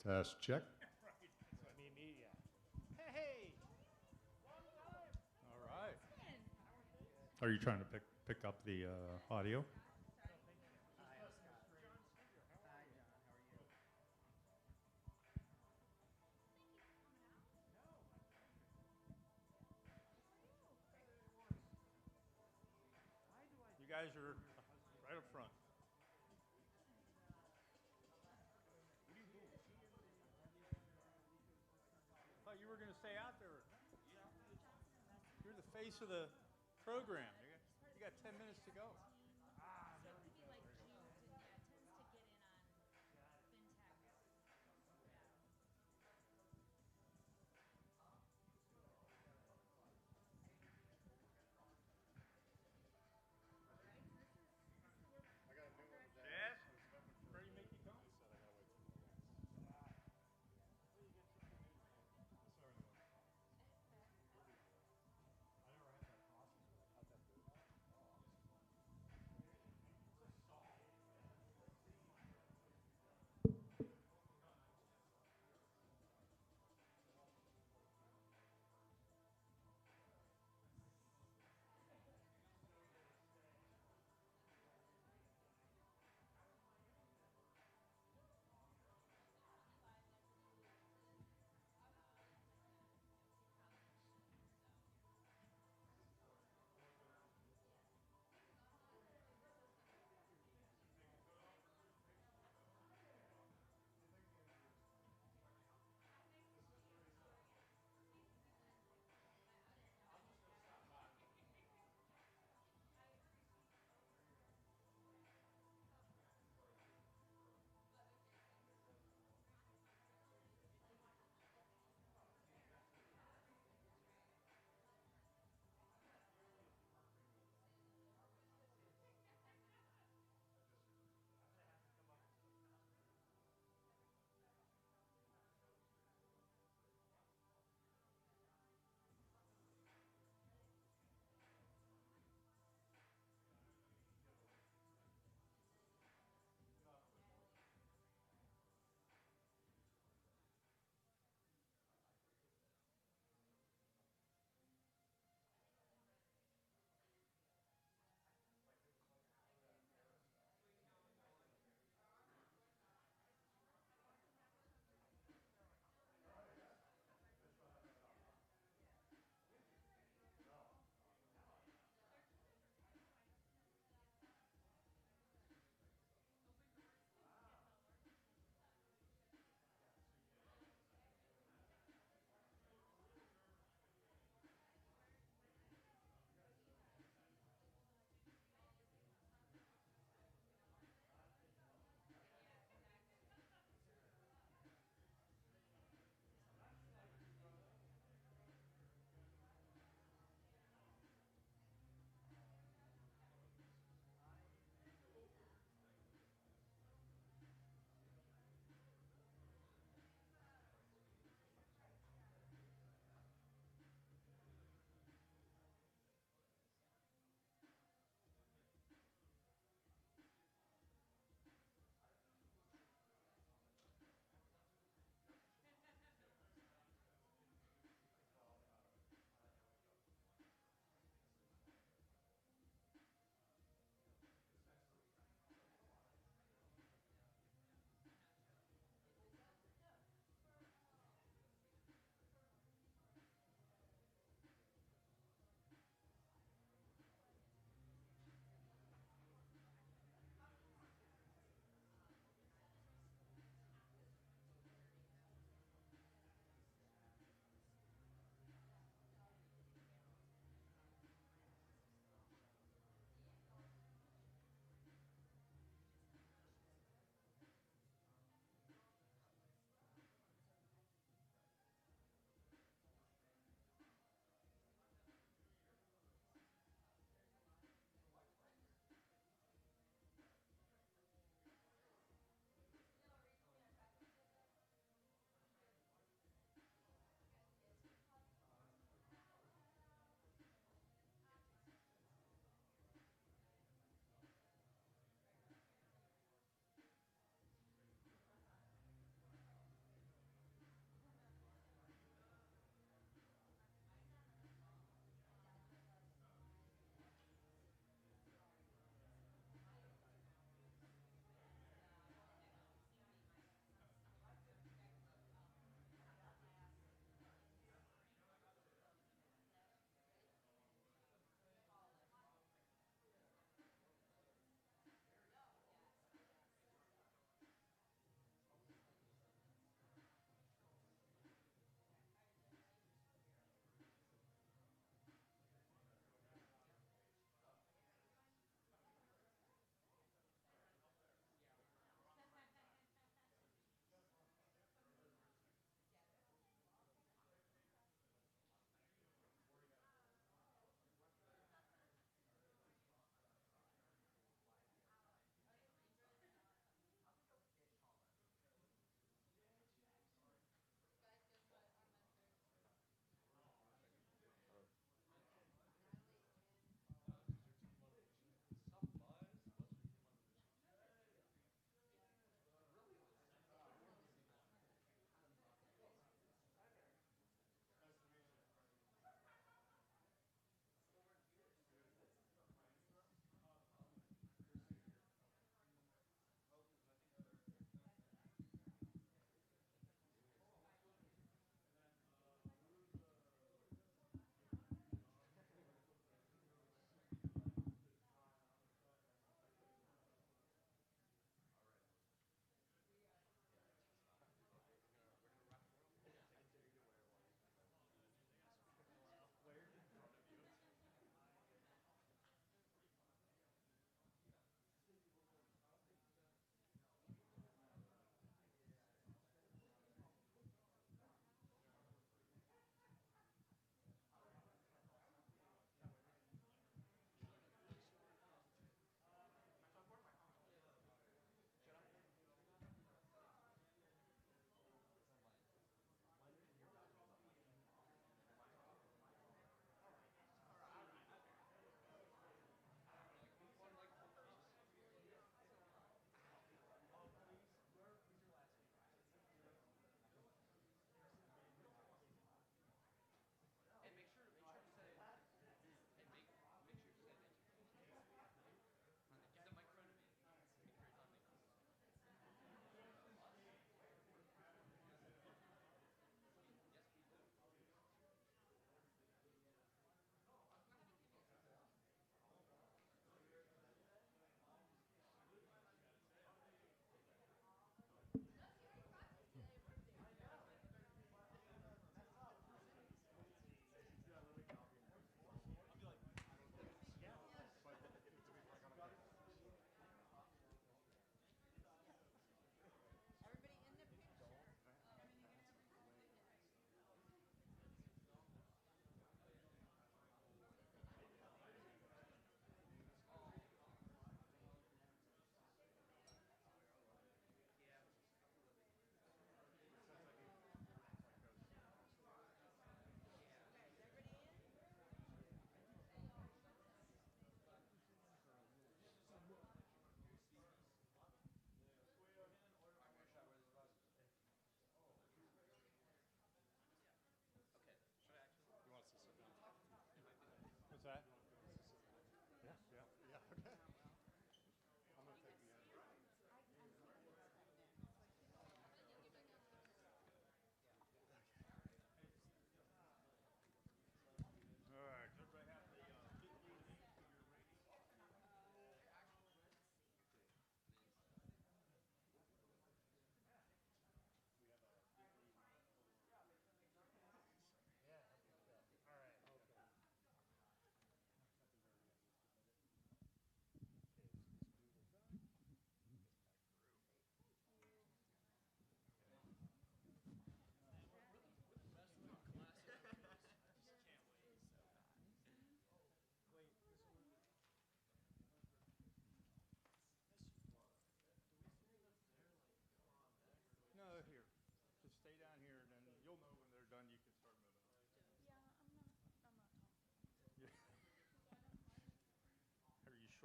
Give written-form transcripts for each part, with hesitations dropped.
Test check. Me, yeah. Hey! All right. Are you trying to pick up the audio? Hi, I'm Scott. Hi, John. How are you? You guys are right up front. I thought you were going to stay out there. You're the face of the program. You got 10 minutes to go. So it could be like June to, yeah, it tends to get in on fintech. Yeah. Yes? Ready to make you come?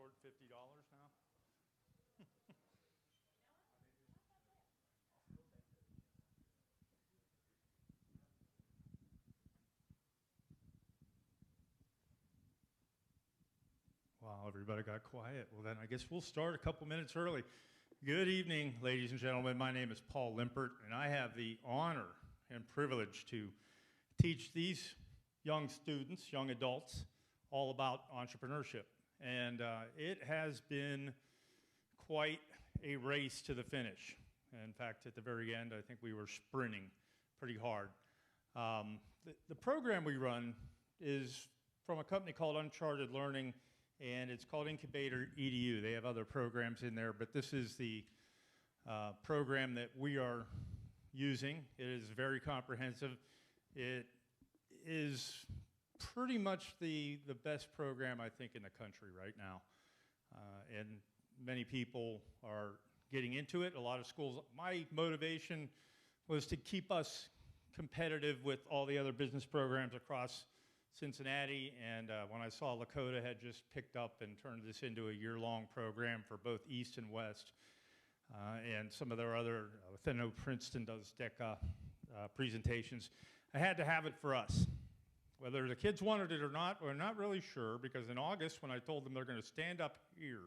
afford $50 now? Wow, everybody got quiet. Well, then I guess we'll start a couple minutes early. Good evening, ladies and gentlemen. My name is Paul Limpert, and I have the honor and privilege to teach these young students, young adults, all about entrepreneurship. And it has been quite a race to the finish. In fact, at the very end, I think we were sprinting pretty hard. The program we run is from a company called Uncharted Learning, and it's called Incubator EDU. They have other programs in there, but this is the program that we are using. It is very comprehensive. It is pretty much the best program, I think, in the country right now. And many people are getting into it. A lot of schools. My motivation was to keep us competitive with all the other business programs across Cincinnati, and when I saw Lakota had just picked up and turned this into a year-long program for both East and West, and some of their other, I know Princeton does DECA presentations, I had to have it for us. Whether the kids wanted it or not, we're not really sure, because in August, when I told them they're going to stand up here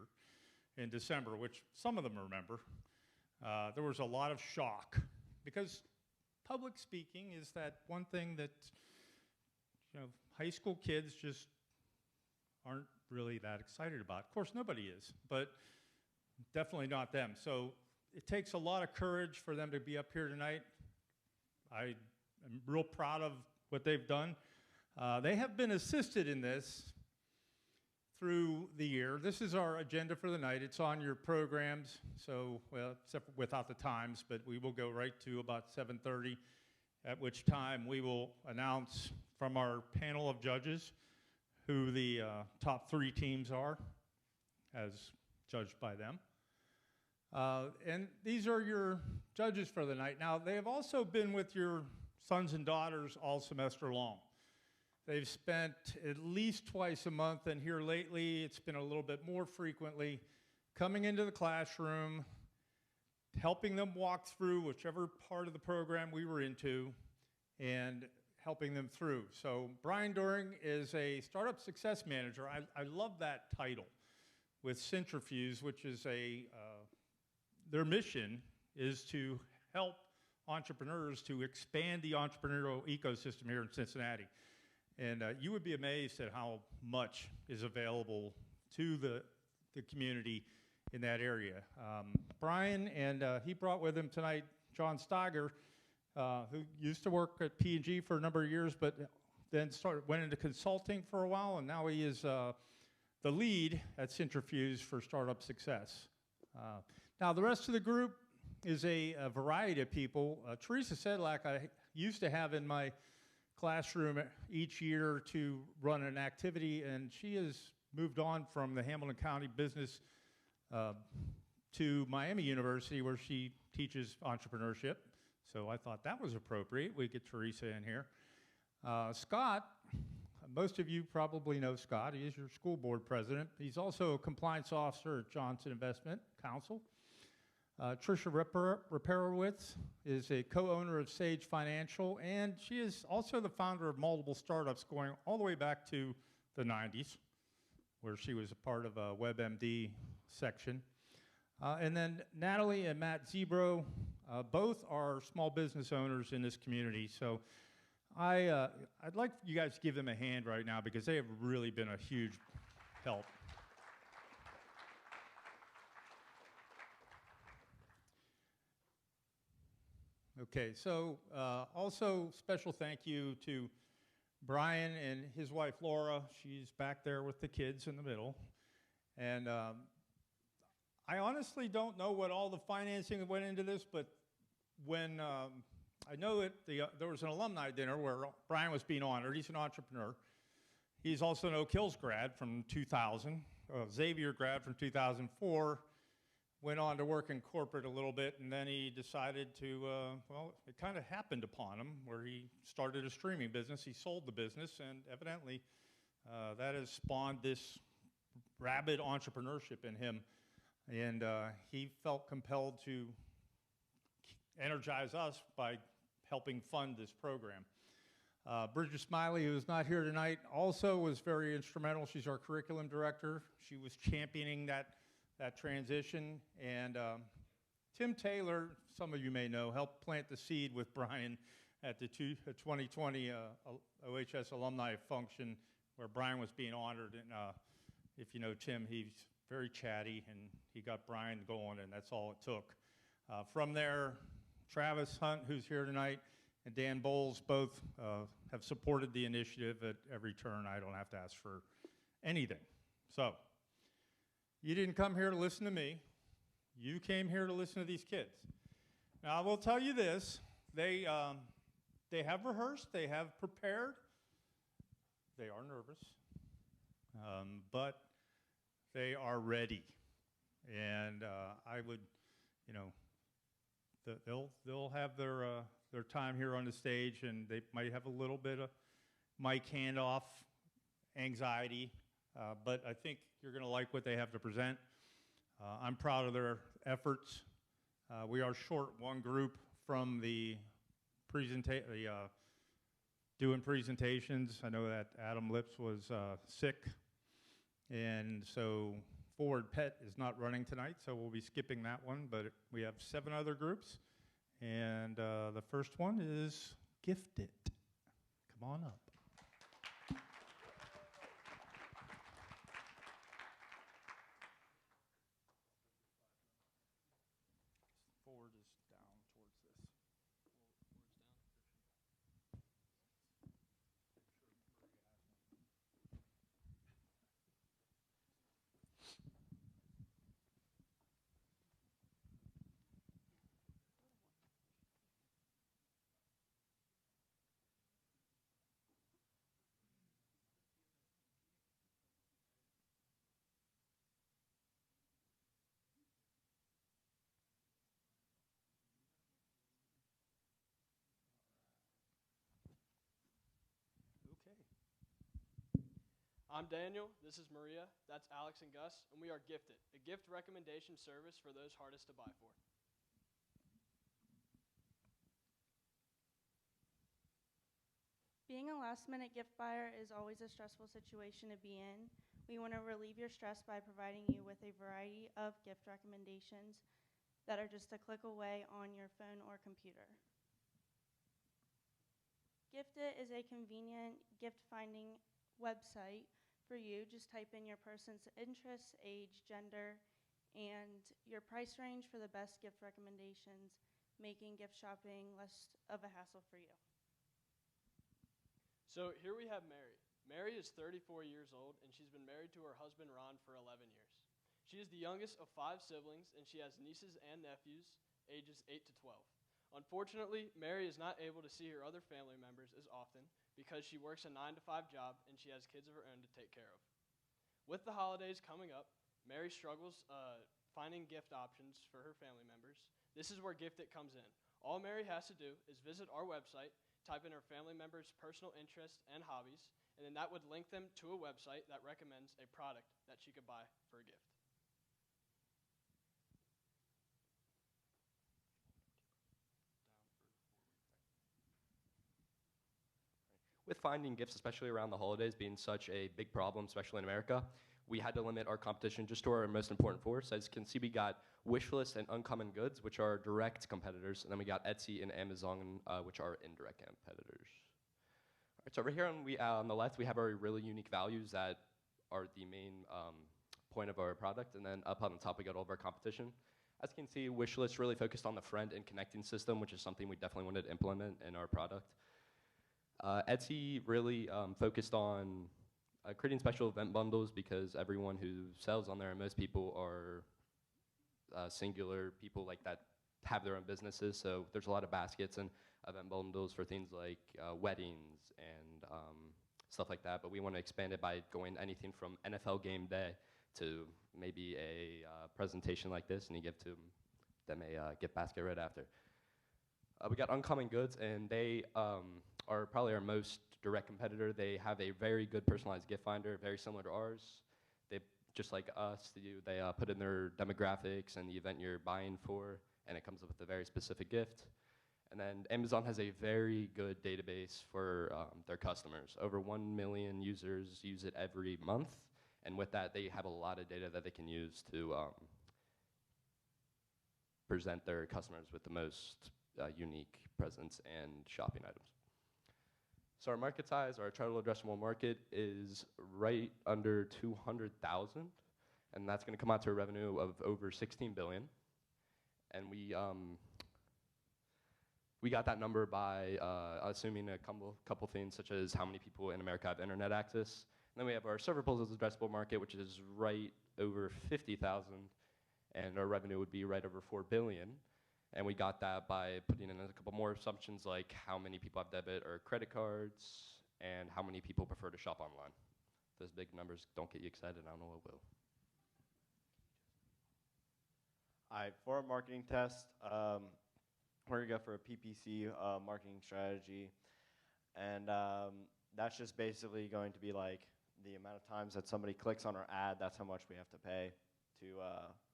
in December, which some of them remember, there was a lot of shock, because public speaking is that one thing that, you know, high school kids just aren't really that excited about. Of course, nobody is, but definitely not them. So it takes a lot of courage for them to be up here tonight. I am real proud of what they've done. They have been assisted in this through the year. This is our agenda for the night. It's on your programs, so, well, except without the times, but we will go right to about 7:30, at which time we will announce from our panel of judges who the top 3 teams are, as judged by them. And these are your judges for the night. Now, they have also been with your sons and daughters all semester long. They've spent at least twice a month, and here lately it's been a little bit more frequently, coming into the classroom, helping them walk through whichever part of the program we were into, and helping them through. So Brian Doring is a Startup Success Manager. I love that title with Centrifuge, which is their mission is to help entrepreneurs to expand the entrepreneurial ecosystem here in Cincinnati. And you would be amazed at how much is available to the community in that area. Brian, and he brought with him tonight John Steiger, who used to work at P&G for a number of years, but then went into consulting for a while, and now he is the lead at Centrifuge for Startup Success. Now, the rest of the group is a variety of people. Teresa Sedlak, I used to have in my classroom each year to run an activity, and she has moved on from the Hamilton County business to Miami University, where she teaches entrepreneurship. So I thought that was appropriate. We get Teresa in here. Scott, most of you probably know Scott. He is your school board president. He's also a compliance officer at Johnson Investment Council. Tricia Repairowitz is a co-owner of Sage Financial, and she is also the founder of multiple startups going all the way back to the 90s, where she was a part of a WebMD section. And then Natalie and Matt Zebro, both are small business owners in this community. So I'd like you guys to give them a hand right now, because they have really been a huge help. Okay, so also special thank you to Brian and his wife Laura. She's back there with the kids in the middle. And I honestly don't know what all the financing went into this, but when I know that there was an alumni dinner where Brian was being honored. He's an entrepreneur. He's also an Oak Hills grad from 2000, Xavier grad from 2004. Went on to work in corporate a little bit, and then he decided to, well, it kind of happened upon him where he started a streaming business. He sold the business, and evidently that has spawned this rabid entrepreneurship in him, and he felt compelled to energize us by helping fund this program. Bridget Smiley, who is not here tonight, also was very instrumental. She's our curriculum director. She was championing that transition. And Tim Taylor, some of you may know, helped plant the seed with Brian at the 2020 OHS alumni function where Brian was being honored. And if you know Tim, he's very chatty, and he got Brian going, and that's all it took. From there, Travis Hunt, who's here tonight, and Dan Bowles both have supported the initiative at every turn. I don't have to ask for anything. So, you didn't come here to listen to me. You came here to listen to these kids. Now, I will tell you this. They have rehearsed. They have prepared. They are nervous. But they are ready. And I would, you know, they'll have their time here on the stage, and they might have a little bit of mic handoff anxiety, but I think you're going to like what they have to present. I'm proud of their efforts. We are short one group from the doing presentations. I know that Adam Lips was sick, and so Forward Pet is not running tonight, so we'll be skipping that one, but we have 7 other groups. And the first one is Gifted. Come on up. Forward is down towards this. I'm Daniel, this is Maria, that's Alex and Gus, and we are Gifted, a gift recommendation service for those hardest to buy for. Being a last-minute gift buyer is always a stressful situation to be in. We want to relieve your stress by providing you with a variety of gift recommendations that are just a click away on your phone or computer. Gifted is a convenient gift-finding website for you. Just type in your person's interests, age, gender, and your price range for the best gift recommendations, making gift shopping less of a hassle for you. So here we have Mary. Mary is 34 years old, and she's been married to her husband Ron for 11 years. She is the youngest of 5 siblings, and she has nieces and nephews, ages 8 to 12. Unfortunately, Mary is not able to see her other family members as often because she works a 9-to-5 job and she has kids of her own to take care of. With the holidays coming up, Mary struggles finding gift options for her family members. This is where Gifted comes in. All Mary has to do is visit our website, type in her family members' personal interests and hobbies, and then that would link them to a website that recommends a product that she could buy for a gift. With finding gifts, especially around the holidays, being such a big problem, especially in America, we had to limit our competition just to our most important 4. So as you can see, we got Wishlist and Uncommon Goods, which are direct competitors, and then we got Etsy and Amazon, which are indirect competitors. All right, so over here on the left, we have our really unique values that are the main point of our product, and then up on the top, we got all of our competition. As you can see, Wishlist really focused on the friend and connecting system, which is something we definitely wanted to implement in our product. Etsy really focused on creating special event bundles because everyone who sells on there, and most people are singular people like that have their own businesses, so there's a lot of baskets and event bundles for things like weddings and stuff like that, but we want to expand it by going anything from NFL game day to maybe a presentation like this, and you give to them a gift basket right after. We got Uncommon Goods, and they are probably our most direct competitor. They have a very good personalized gift finder, very similar to ours. just like us. They put in their demographics and the event you're buying for, and it comes up with a very specific gift. And then Amazon has a very good database for their customers. Over 1 million users use it every month, and with that, they have a lot of data that they can use to present their customers with the most unique presents and shopping items. So our market size, our total addressable market, is right under 200,000, and that's going to come out to a revenue of over 16 billion. And we got that number by assuming a couple things, such as how many people in America have internet access. And then we have our server pools addressable market, which is right over 50,000, and our revenue would be right over 4 billion. And we got that by putting in a couple more assumptions, like how many people have debit or credit cards, and how many people prefer to shop online. If those big numbers don't get you excited, I don't know what will. All right, for our marketing test, we're gonna go for a PPC marketing strategy, and that's just basically going to be like the amount of times that somebody clicks on our ad. That's how much we have to pay to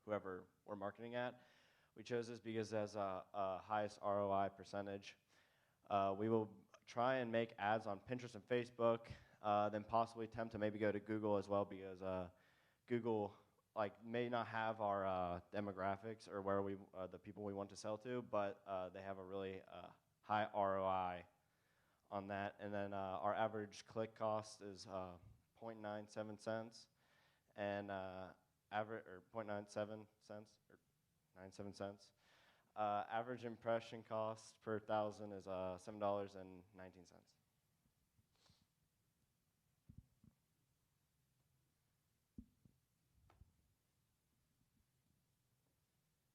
whoever we're marketing at. We chose this because it has a highest ROI percentage. We will try and make ads on Pinterest and Facebook, then possibly attempt to maybe go to Google as well, because Google may not have our demographics or where the people we want to sell to, but they have a really high ROI on that. And then our average click cost is 0.97 cents, and 0.97 cents or 97 cents. Average impression cost per 1,000 is $7.19.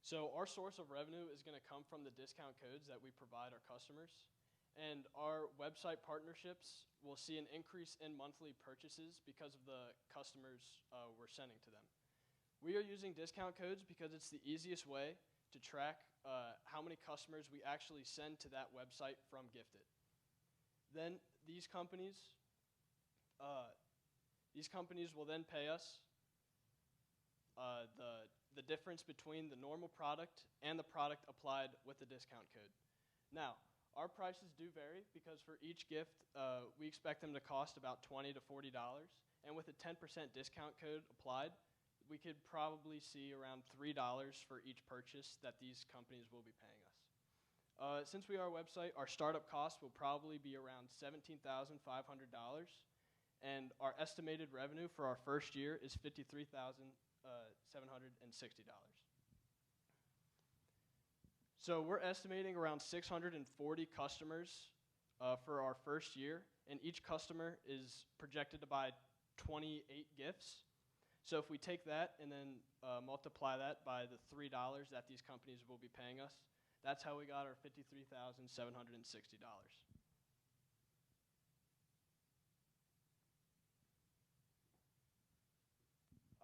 So our source of revenue is going to come from the discount codes that we provide our customers. And our website partnerships will see an increase in monthly purchases because of the customers we're sending to them. We are using discount codes because it's the easiest way to track how many customers we actually send to that website from Gifted. Then these companies will then pay us the difference between the normal product and the product applied with the discount code. Now, our prices do vary because for each gift, we expect them to cost about $20 to $40, and with a 10% discount code applied, we could probably see around $3 for each purchase that these companies will be paying us. Since we are a website, our startup cost will probably be around $17,500, and our estimated revenue for our first year is $53,760. So we're estimating around 640 customers for our first year, and each customer is projected to buy 28 gifts. So if we take that and then multiply that by the $3 that these companies will be paying us, that's how we got our $53,760.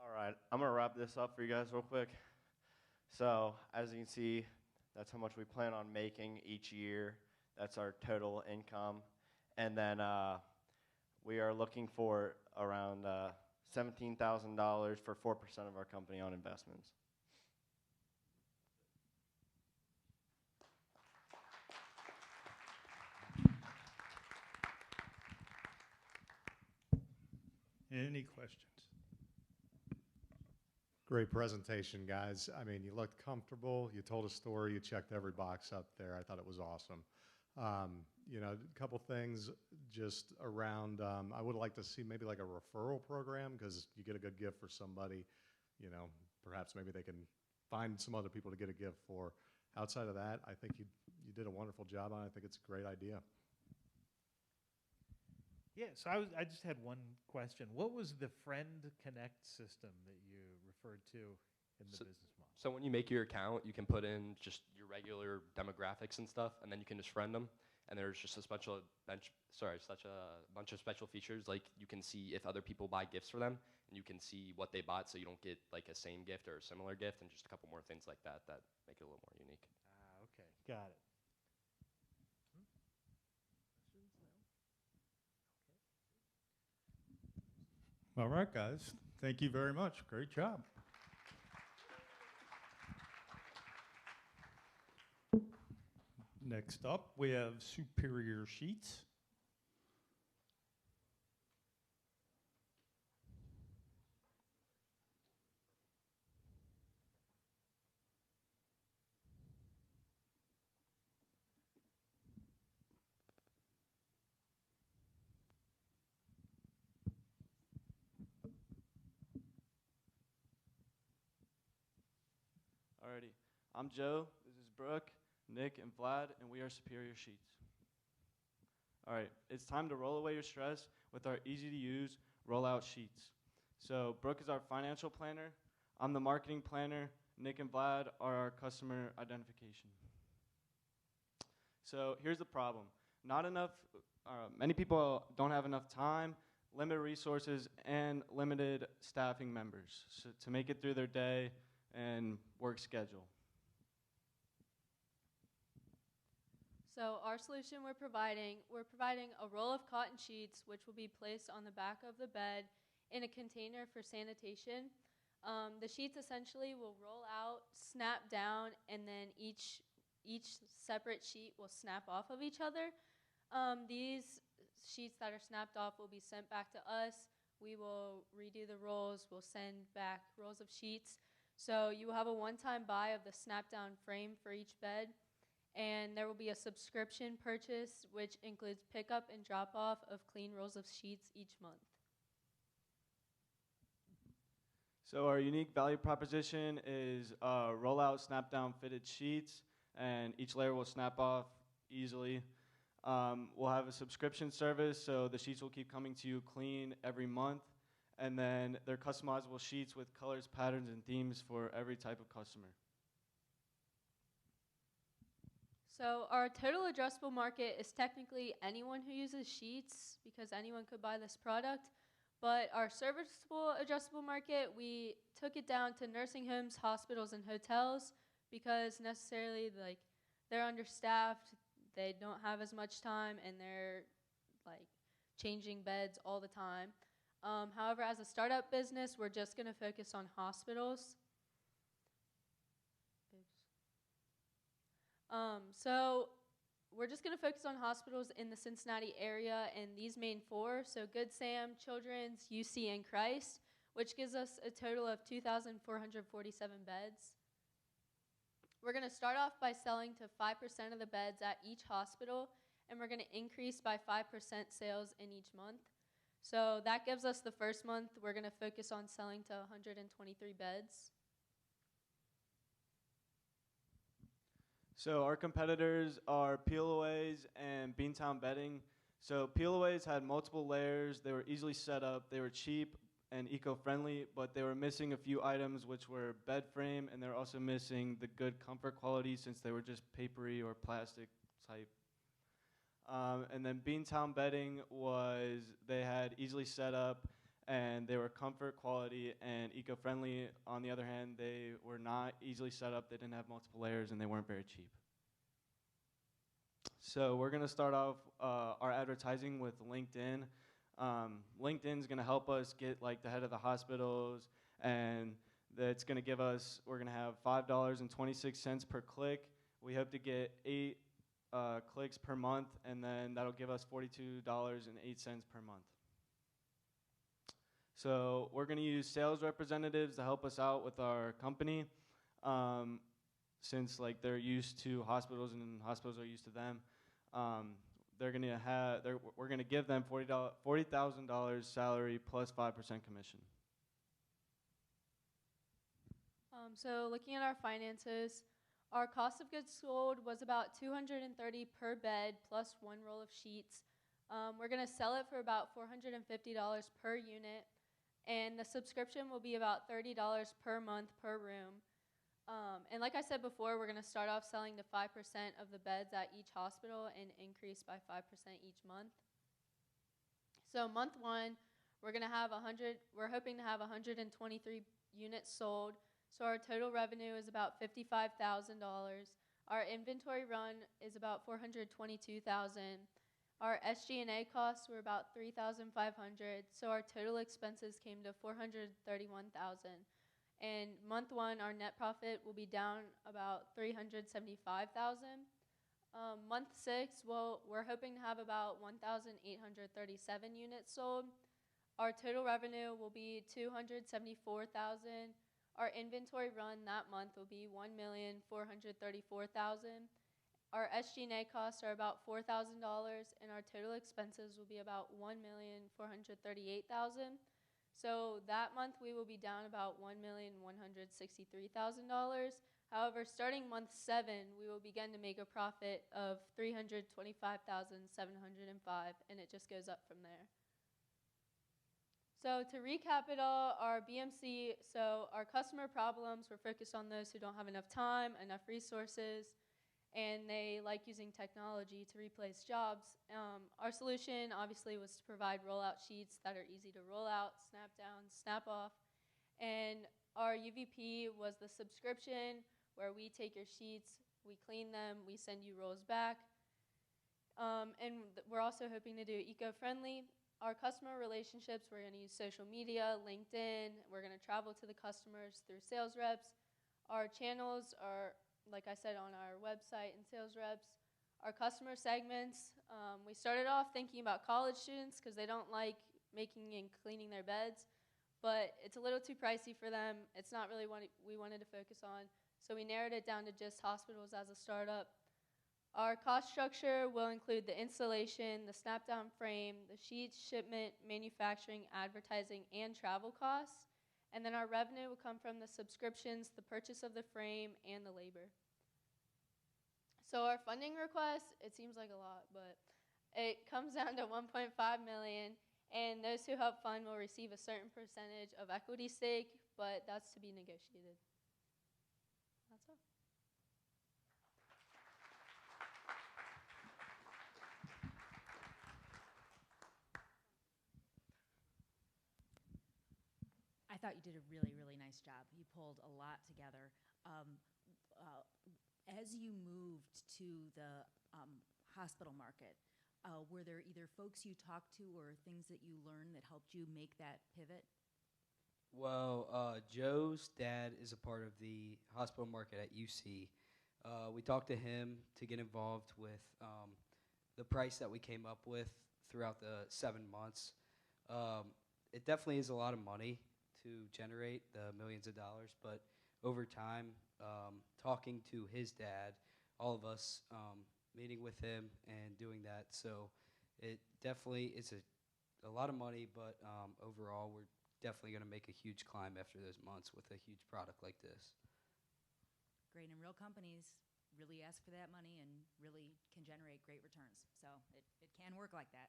All right, I'm gonna wrap this up for you guys real quick. So as you can see, that's how much we plan on making each year. That's our total income. And then we are looking for around $17,000 for 4% of our company on investments. Any questions? Great presentation, guys. I mean, you looked comfortable. You told a story. You checked every box up there. I thought it was awesome. You know, a couple things just around, I would like to see maybe like a referral program, because you get a good gift for somebody, you know, perhaps maybe they can find some other people to get a gift for. Outside of that, I think you did a wonderful job on it. I think it's a great idea. Yeah, so I just had one question. What was the Friend Connect system that you referred to in the business model? So when you make your account, you can put in just your regular demographics and stuff, and then you can just friend them. And there's just such a bunch of special features, like you can see if other people buy gifts for them, and you can see what they bought, so you don't get like a same gift or a similar gift, and just a couple more things like that that make it a little more unique. Okay, got it. All right, guys. Thank you very much. Great job. Next up, we have Superior Sheets. Alrighty, I'm Joe, this is Brooke, Nick, and Vlad, and we are Superior Sheets. Alright, it's time to roll away your stress with our easy-to-use rollout sheets. So Brooke is our financial planner, I'm the marketing planner, Nick and Vlad are our customer identification. So here's the problem. Many people don't have enough time, limited resources, and limited staffing members to make it through their day and work schedule. So our solution we're providing a roll of cotton sheets which will be placed on the back of the bed in a container for sanitation. The sheets essentially will roll out, snap down, and then each separate sheet will snap off of each other. These sheets that are snapped off will be sent back to us. We will redo the rolls. We'll send back rolls of sheets. So you will have a one-time buy of the snap-down frame for each bed, and there will be a subscription purchase which includes pickup and drop-off of clean rolls of sheets each month. So our unique value proposition is roll-out, snap-down fitted sheets, and each layer will snap off easily. We'll have a subscription service, so the sheets will keep coming to you clean every month. And then they're customizable sheets with colors, patterns, and themes for every type of customer. So our total addressable market is technically anyone who uses sheets because anyone could buy this product. But our serviceable addressable market, we took it down to nursing homes, hospitals, and hotels because necessarily they're understaffed, they don't have as much time, and they're changing beds all the time. However, as a startup business, we're just going to focus on hospitals. So we're just going to focus on hospitals in the Cincinnati area and these main four, so Good Sam, Children's, UC, and Christ, which gives us a total of 2,447 beds. We're going to start off by selling to 5% of the beds at each hospital, and we're going to increase by 5% sales in each month. So that gives us the first month, we're going to focus on selling to 123 beds. So our competitors are Peel-Aways and Beantown Bedding. So Peel-Aways had multiple layers, they were easily set up, they were cheap and eco-friendly, but they were missing a few items which were bed frame, and they're also missing the good comfort quality since they were just papery or plastic type. And then Beantown Bedding they had easily set up, and they were comfort, quality, and eco-friendly. On the other hand, they were not easily set up, they didn't have multiple layers, and they weren't very cheap. So we're going to start off our advertising with LinkedIn. LinkedIn's going to help us get the head of the hospitals, and that's going to give us, we're going to have $5.26 per click. We hope to get 8 clicks per month, and then that'll give us $42.08 per month. So we're going to use sales representatives to help us out with our company, since they're used to hospitals and hospitals are used to them. We're going to give them $40,000 salary plus 5% commission. So looking at our finances, our cost of goods sold was about $230 per bed plus 1 roll of sheets. We're going to sell it for about $450 per unit, and the subscription will be about $30 per month per room. And like I said before, we're going to start off selling to 5% of the beds at each hospital and increase by 5% each month. So month 1, we're hoping to have 123 units sold. So our total revenue is about $55,000. Our inventory run is about $422,000. Our SG&A costs were about $3,500, so our total expenses came to $431,000. And month one, our net profit will be down about $375,000. Month six, well, we're hoping to have about 1,837 units sold. Our total revenue will be $274,000. Our inventory run that month will be $1,434,000. Our SG&A costs are about $4,000, and our total expenses will be about $1,438,000. So that month we will be down about $1,163,000. However, starting month 7, we will begin to make a profit of $325,705, and it just goes up from there. So to recap it all, our BMC, so our customer problems, we're focused on those who don't have enough time, enough resources, and they like using technology to replace jobs. Our solution obviously was to provide rollout sheets that are easy to roll out, snap down, snap off. And our UVP was the subscription where we take your sheets, we clean them, we send you rolls back. We're also hoping to do eco-friendly. Our customer relationships, we're going to use social media, LinkedIn. We're going to travel to the customers through sales reps. Our channels are, like I said, on our website and sales reps. Our customer segments, we started off thinking about college students because they don't like making and cleaning their beds, but it's a little too pricey for them. It's not really what we wanted to focus on, so we narrowed it down to just hospitals as a startup. Our cost structure will include the installation, the snap-down frame, the sheets, shipment, manufacturing, advertising, and travel costs. And then our revenue will come from the subscriptions, the purchase of the frame, and the labor. So our funding request, it seems like a lot, but it comes down to $1.5 million, and those who help fund will receive a certain percentage of equity stake, but that's to be negotiated. That's all. I thought you did a really, really nice job. You pulled a lot together. As you moved to the hospital market, were there either folks you talked to or things that you learned that helped you make that pivot? Well, Joe's dad is a part of the hospital market at UC. We talked to him to get involved with the price that we came up with throughout the 7 months. It definitely is a lot of money to generate the millions of dollars, but over time, talking to his dad, all of us meeting with him and doing that, so it definitely is a lot of money, but overall, we're definitely going to make a huge climb after those months with a huge product like this. Great, and real companies really ask for that money and really can generate great returns, so it can work like that.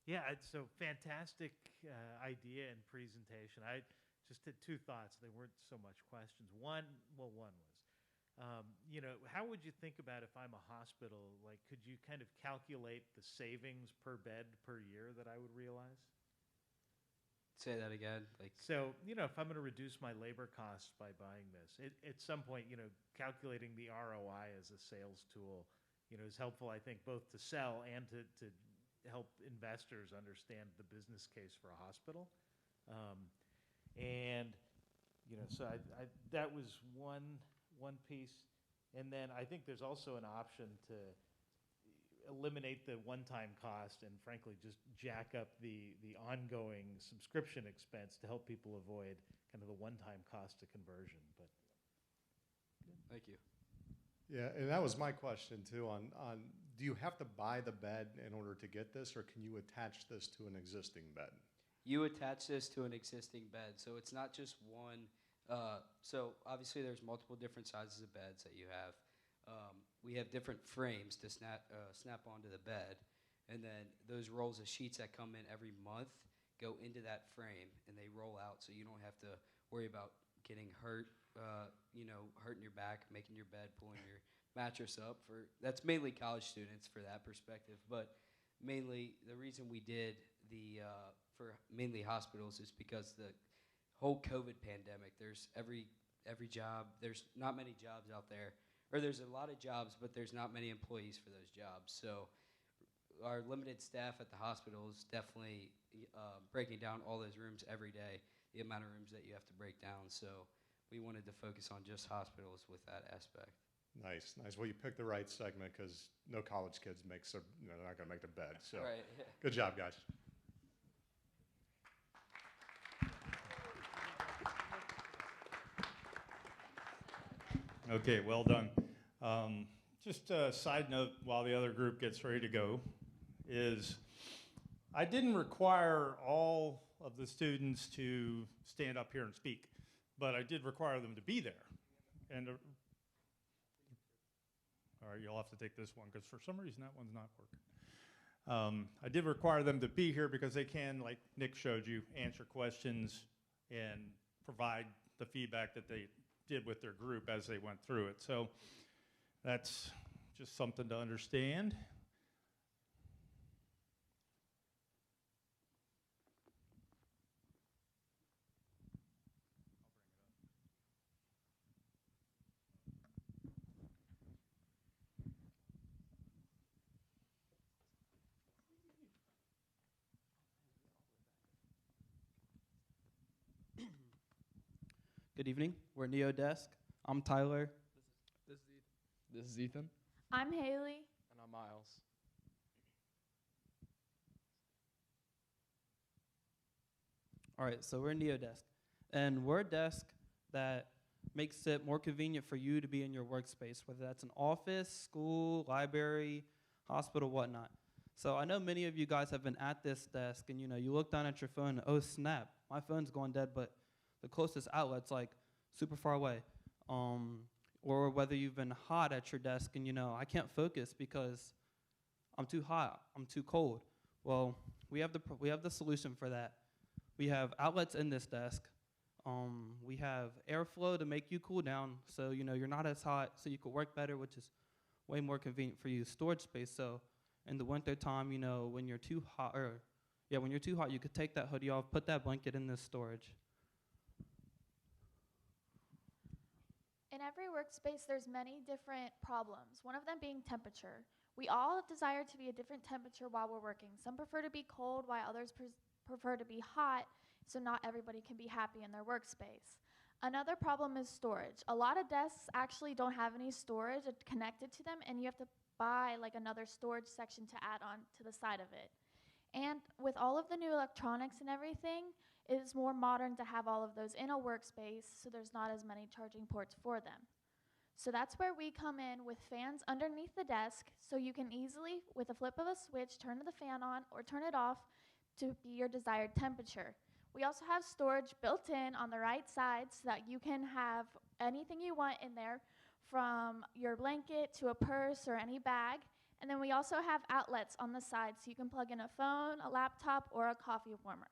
Yeah, it's a fantastic idea and presentation. I just had 2 thoughts. They weren't so much questions. One was, how would you think about if I'm a hospital? Like, could you kind of calculate the savings per bed per year that I would realize? Say that again. So, if I'm going to reduce my labor costs by buying this, at some point, calculating the ROI as a sales tool, is helpful, I think, both to sell and to help investors understand the business case for a hospital. So that was one piece. And then I think there's also an option to eliminate the one-time cost and frankly just jack up the ongoing subscription expense to help people avoid kind of the one-time cost of conversion. But Thank you. Yeah, and that was my question too on do you have to buy the bed in order to get this, or can you attach this to an existing bed? You attach this to an existing bed, so it's not just one. So obviously there's multiple different sizes of beds that you have. We have different frames to snap onto the bed, and then those rolls of sheets that come in every month go into that frame, and they roll out, so you don't have to worry about getting hurt, hurting your back, making your bed, pulling your mattress up. That's mainly college students for that perspective, but mainly the reason we did for mainly hospitals is because the whole COVID pandemic. There's every job. There's not many jobs out there or there's a lot of jobs, but there's not many employees for those jobs. So our limited staff at the hospital is definitely breaking down all those rooms every day, the amount of rooms that you have to break down. So we wanted to focus on just hospitals with that aspect. Nice, nice. Well, you picked the right segment because no college kids they're not going to make their bed. So Right. good job, guys. Okay, well done. Just a side note while the other group gets ready to go is I didn't require all of the students to stand up here and speak, but I did require them to be there. And all right, you'll have to take this one because for some reason that one's not working. I did require them to be here because they can, like Nick showed you, answer questions and provide the feedback that they did with their group as they went through it. So that's just something to understand. Good evening. We're NeoDesk. I'm Tyler. This is Ethan. I'm Haley. And I'm Miles. All right, so we're NeoDesk. And we're a desk that makes it more convenient for you to be in your workspace, whether that's an office, school, library, hospital, whatnot. So I know many of you guys have been at this desk and you look down at your phone, and, oh snap, my phone's going dead, but the closest outlet's like super far away. Or whether you've been hot at your desk and I can't focus because I'm too hot, I'm too cold. Well, we have the solution for that. We have outlets in this desk. We have airflow to make you cool down, so you're not as hot, so you can work better, which is way more convenient for you. Storage space, so in the winter time, when you're too hot, you could take that hoodie off, put that blanket in this storage. In every workspace, there's many different problems, one of them being temperature. We all desire to be a different temperature while we're working. Some prefer to be cold while others prefer to be hot, so not everybody can be happy in their workspace. Another problem is storage. A lot of desks actually don't have any storage connected to them, and you have to buy like another storage section to add on to the side of it. And with all of the new electronics and everything, it is more modern to have all of those in a workspace, so there's not as many charging ports for them. So that's where we come in with fans underneath the desk, so you can easily, with a flip of a switch, turn the fan on or turn it off to be your desired temperature. We also have storage built in on the right side so that you can have anything you want in there, from your blanket to a purse or any bag. And then we also have outlets on the side, so you can plug in a phone, a laptop, or a coffee warmer.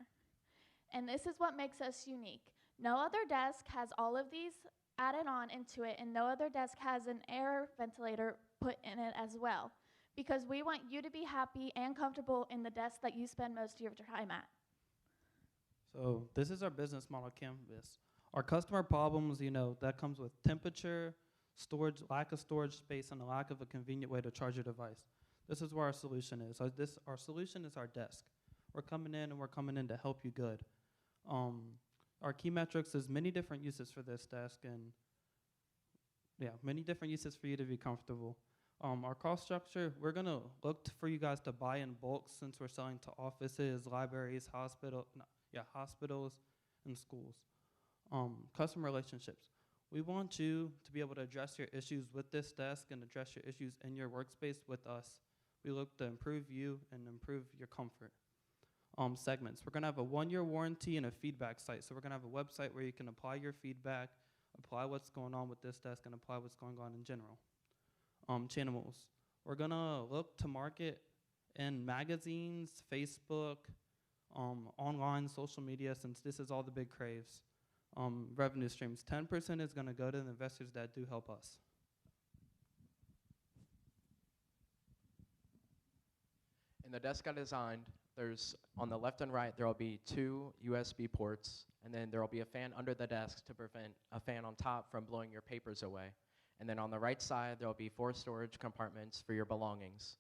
And this is what makes us unique. No other desk has all of these added on into it, and no other desk has an air ventilator put in it as well, because we want you to be happy and comfortable in the desk that you spend most of your time at. So this is our business model canvas. Our customer problems, that comes with temperature, storage, lack of storage space, and a lack of a convenient way to charge your device. This is where our solution is. Our solution is our desk. We're coming in to help you good. Our key metrics is many different uses for this desk, and many different uses for you to be comfortable. Our cost structure, we're gonna look for you guys to buy in bulk, since we're selling to offices, libraries, hospitals, and schools. Customer relationships. We want you to be able to address your issues with this desk and address your issues in your workspace with us. We look to improve you and improve your comfort. Segments. We're gonna have a 1-year warranty and a feedback site. So we're gonna have a website where you can apply your feedback, apply what's going on with this desk, and apply what's going on in general. Channels. We're gonna look to market in magazines, Facebook, online, social media, since this is all the big craves. Revenue streams. 10% is gonna go to the investors that do help us. In the desk I designed, there's on the left and right, there will be 2 USB ports, and then there will be a fan under the desk to prevent a fan on top from blowing your papers away. And then on the right side, there will be 4 storage compartments for your belongings.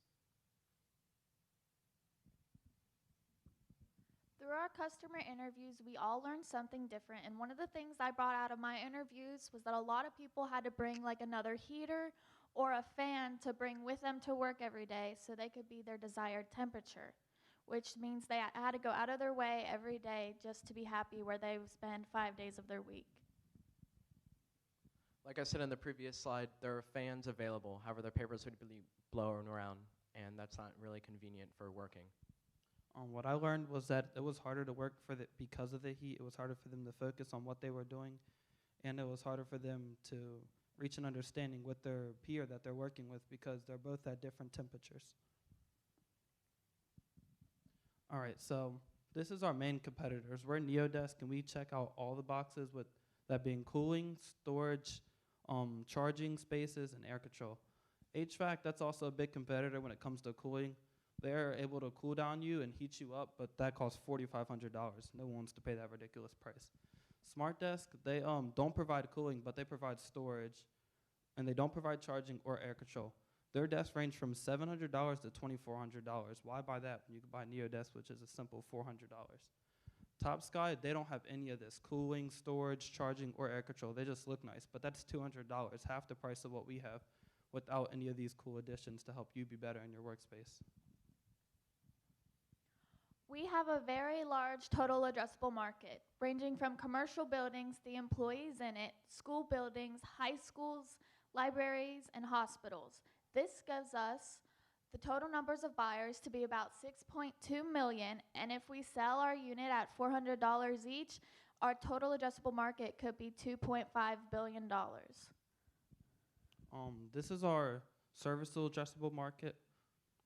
Through our customer interviews, we all learned something different. And one of the things I brought out of my interviews was that a lot of people had to bring like another heater or a fan to bring with them to work every day so they could be their desired temperature, which means they had to go out of their way every day just to be happy where they spend 5 days of their week. Like I said in the previous slide, there are fans available. However, their papers would be blown around, and that's not really convenient for working. What I learned was that it was harder to work because of the heat. It was harder for them to focus on what they were doing, and it was harder for them to reach an understanding with their peer that they're working with because they're both at different temperatures. All right, so this is our main competitors. We're Neodesk, and we check out all the boxes with that being cooling, storage, charging spaces, and air control. HVAC, that's also a big competitor when it comes to cooling. They're able to cool down you and heat you up, but that costs $4,500. No one wants to pay that ridiculous price. Smart Desk, they don't provide cooling, but they provide storage, and they don't provide charging or air control. Their desks range from $700 to $2,400. Why buy that when you can buy Neodesk, which is a simple $400? Top Sky, they don't have any of this cooling, storage, charging, or air control. They just look nice, but that's $200, half the price of what we have, without any of these cool additions to help you be better in your workspace. We have a very large total addressable market, ranging from commercial buildings, the employees in it, school buildings, high schools, libraries, and hospitals. This gives us the total numbers of buyers to be about 6.2 million, and if we sell our unit at $400 each, our total addressable market could be $2.5 billion. This is our serviceable addressable market,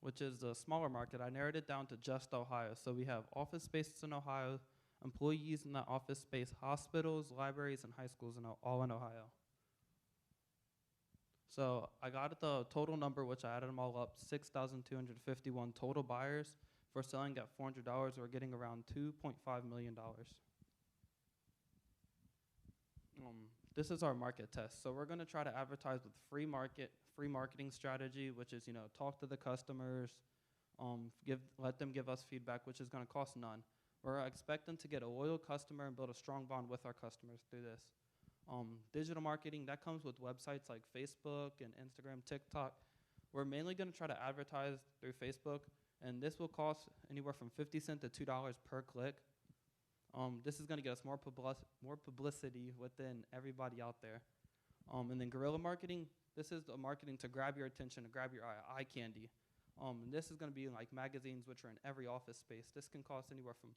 which is the smaller market. I narrowed it down to just Ohio. So we have office spaces in Ohio, employees in that office space, hospitals, libraries, and high schools all in Ohio. So I got the total number, which I added them all up, 6,251 total buyers. For selling at $400, we're getting around $2.5 million. This is our market test. So we're going to try to advertise with free marketing strategy, which is, talk to the customers, let them give us feedback, which is going to cost none. We're expecting to get a loyal customer and build a strong bond with our customers through this. Digital marketing, that comes with websites like Facebook and Instagram, TikTok. We're mainly going to try to advertise through Facebook, and this will cost anywhere from 50 cents to $2 per click. This is going to get us more publicity within everybody out there. And then guerrilla marketing, this is the marketing to grab your attention, to grab your eye candy. And this is going to be like magazines, which are in every office space. This can cost anywhere from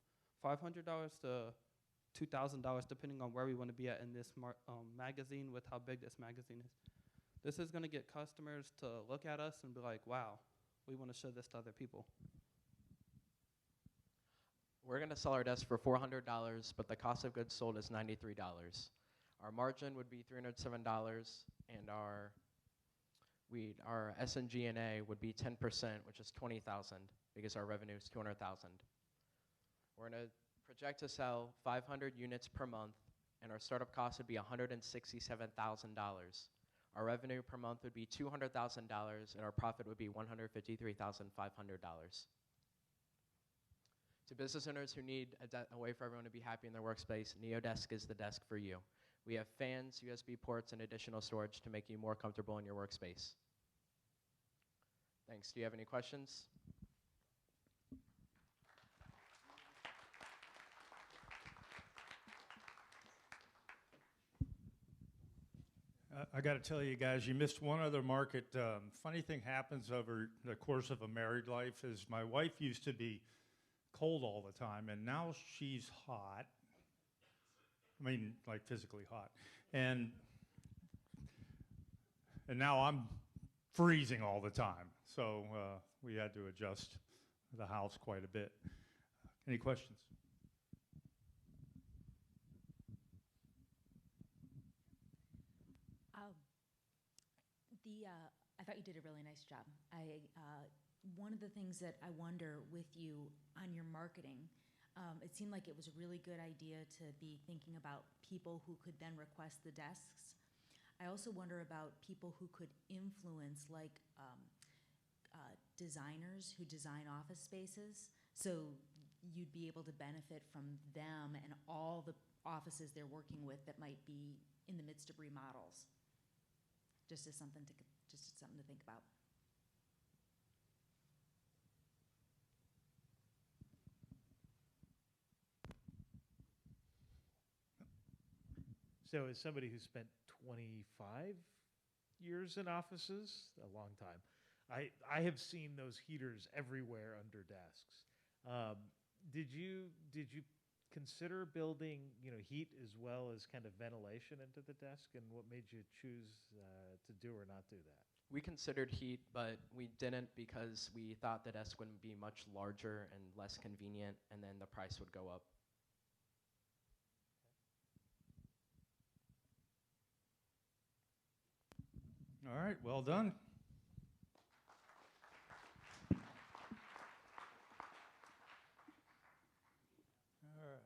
$500 to $2,000, depending on where we want to be at in this magazine with how big this magazine is. This is going to get customers to look at us and be like, wow, we want to show this to other people. We're going to sell our desk for $400, but the cost of goods sold is $93. Our margin would be $307, and our S&G&A would be 10%, which is $20,000, because our revenue is $200,000. We're going to project to sell 500 units per month, and our startup cost would be $167,000. Our revenue per month would be $200,000, and our profit would be $153,500. To business owners who need a way for everyone to be happy in their workspace, Neodesk is the desk for you. We have fans, USB ports, and additional storage to make you more comfortable in your workspace. Thanks. Do you have any questions? I got to tell you guys, you missed one other market. Funny thing happens over the course of a married life is my wife used to be cold all the time, and now she's hot. I mean, like physically hot. And now I'm freezing all the time. So we had to adjust the house quite a bit. Any questions? I thought you did a really nice job. One of the things that I wonder with you on your marketing, it seemed like it was a really good idea to be thinking about people who could then request the desks. I also wonder about people who could influence, like designers who design office spaces. So you'd be able to benefit from them and all the offices they're working with that might be in the midst of remodels. Just as something to think about. So, as somebody who spent 25 years in offices, a long time, I have seen those heaters everywhere under desks. Did you consider building heat as well as kind of ventilation into the desk, and what made you choose to do or not do that? We considered heat, but we didn't because we thought the desk would be much larger and less convenient, and then the price would go up. All right, well done. All right.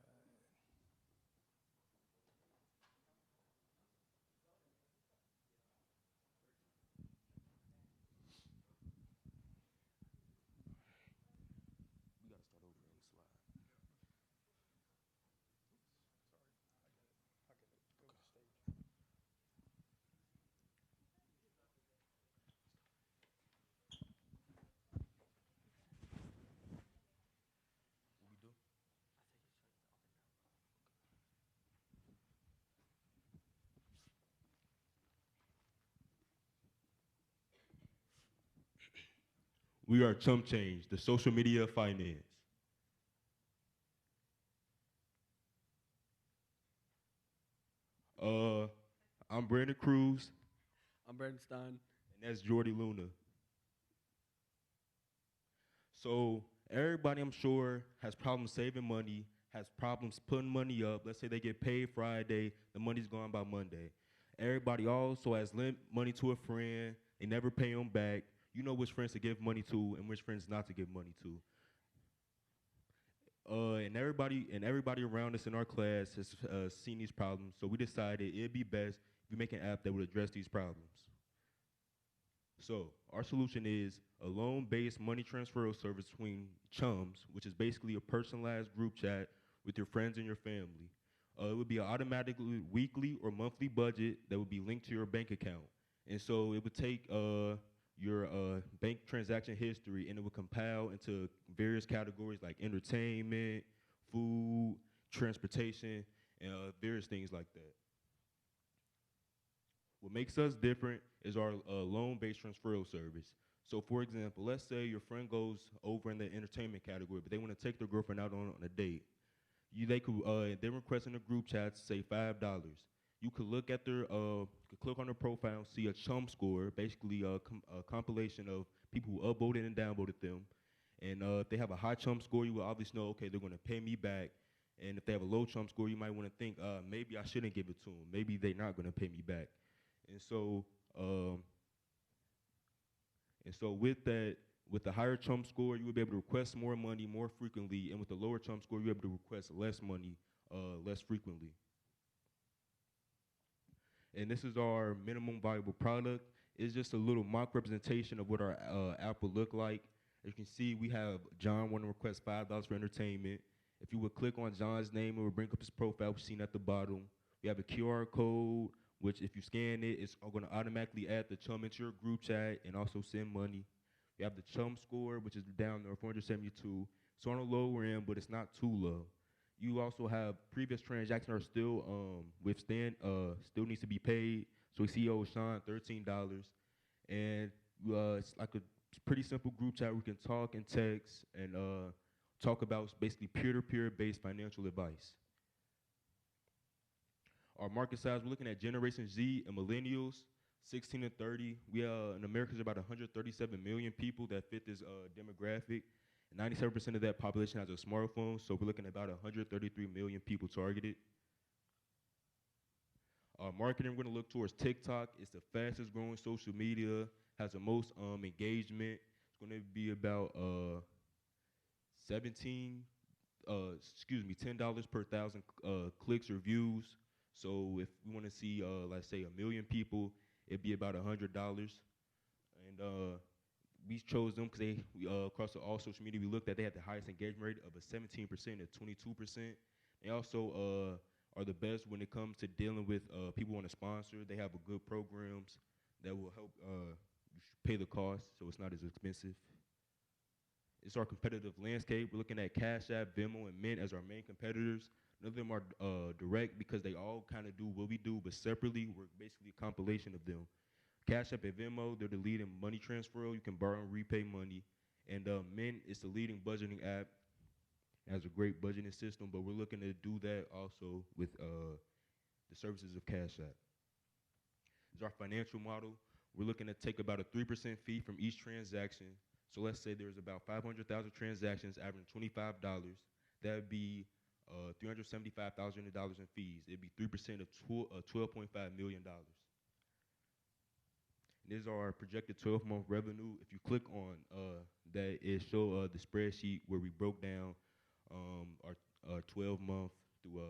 We got to start over on the slide. What we do? We are Chump Change, the social media of finance. I'm Brandon Cruz, I'm Brandon Stein. and that's Jordy Luna. So everybody, I'm sure, has problems saving money, has problems putting money up. Let's say they get paid Friday, the money's gone by Monday. Everybody also has lent money to a friend, they never pay them back. You know which friends to give money to and which friends not to give money to. And everybody around us in our class has seen these problems, so we decided it'd be best if we make an app that would address these problems. So our solution is a loan-based money transfer service between chums, which is basically a personalized group chat with your friends and your family. It would be an automatically weekly or monthly budget that would be linked to your bank account. And so it would take your bank transaction history and it would compile into various categories like entertainment, food, transportation, and various things like that. What makes us different is our loan-based transferal service. So for example, let's say your friend goes over in the entertainment category, but they want to take their girlfriend out on a date. They request in the group chat, say $5. You could look at their, could click on their profile, see a chum score, basically a compilation of people who upvoted and downvoted them. And if they have a high chum score, you will obviously know, okay, they're going to pay me back. And if they have a low chum score, you might want to think, maybe I shouldn't give it to them. Maybe they're not going to pay me back. And so with that, with the higher chum score, you will be able to request more money more frequently, and with the lower chum score, you're able to request less money less frequently. And this is our minimum viable product. It's just a little mock representation of what our app will look like. As you can see, we have John want to request $5 for entertainment. If you would click on John's name, it will bring up his profile, which is seen at the bottom. We have a QR code, which if you scan it, it's going to automatically add the chum into your group chat and also send money. We have the chum score, which is down there, 472. It's on the lower end, but it's not too low. You also have previous transactions are still still needs to be paid. So we see Sean, $13. And it's like a pretty simple group chat where we can talk and text and talk about basically peer-to-peer based financial advice. Our market size, we're looking at Generation Z and millennials, 16 to 30. We in America, there's about 137 million people that fit this demographic. 97% of that population has a smartphone, so we're looking at about 133 million people targeted. Marketing, we're going to look towards TikTok. It's the fastest growing social media, has the most engagement. It's going to be about $10 per thousand clicks or views. So if we want to see, let's say, 1 million people, it'd be about $100. And we chose them because across all social media we looked at, they had the highest engagement rate of a 17% and 22%. They also are the best when it comes to dealing with people who want to sponsor. They have a good programs that will help you pay the cost, so it's not as expensive. It's our competitive landscape. We're looking at Cash App, Venmo, and Mint as our main competitors. None of them are direct because they all kind of do what we do, but separately, we're basically a compilation of them. Cash App and Venmo, they're the leading money transfer. You can borrow and repay money. And Mint is the leading budgeting app. It has a great budgeting system, but we're looking to do that also with the services of Cash App. It's our financial model. We're looking to take about a 3% fee from each transaction. So let's say there's about 500,000 transactions averaging $25. That would be $375,000 in fees. It'd be 3% of $12.5 million. This is our projected 12-month revenue. If you click on that, it shows the spreadsheet where we broke down our 12-month through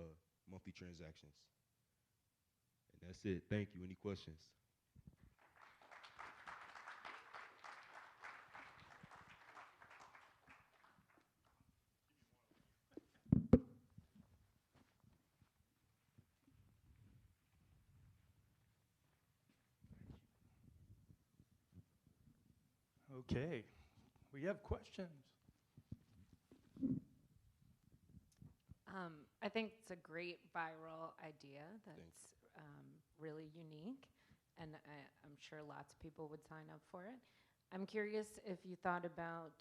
monthly transactions. And that's it. Thank you. Any questions? Okay, we have questions. I think it's a great viral idea that's really unique, and I'm sure lots of people would sign up for it. I'm curious if you thought about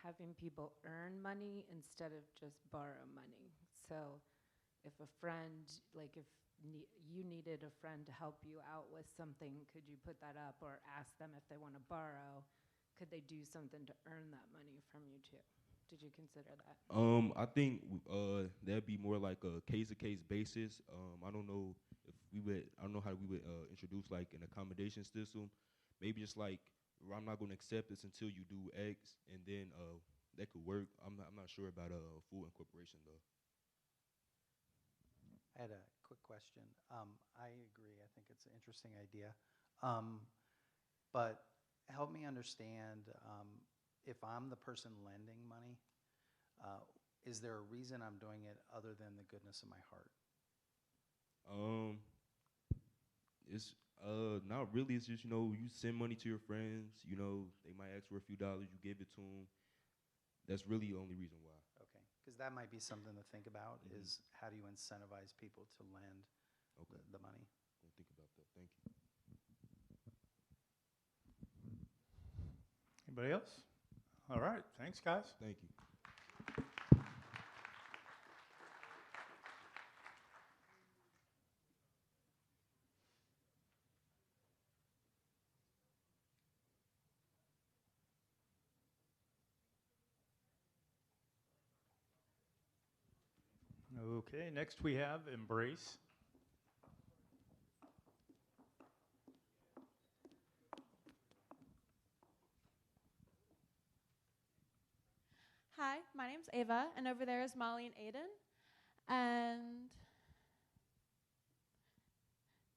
having people earn money instead of just borrow money. So if a friend, like if you needed a friend to help you out with something, could you put that up or ask them if they want to borrow? Could they do something to earn that money from you too? Did you consider that? I think that'd be more like a case-to-case basis. I don't know how we would introduce like an accommodation system. Maybe just like, I'm not going to accept this until you do X, and then that could work. I'm not sure about full incorporation though. I had a quick question. I agree. I think it's an interesting idea. But help me understand, if I'm the person lending money, is there a reason I'm doing it other than the goodness of my heart? It's not really. It's just, you send money to your friends, they might ask for a few dollars, you give it to them. That's really the only reason why. Okay, because that might be something to think about, is how do you incentivize people to lend the money? I'll think about that. Thank you. Anybody else? All right, thanks guys. Thank you. Okay, next we have Embrace. Hi, my name's Ava, and over there is Molly and Aiden. And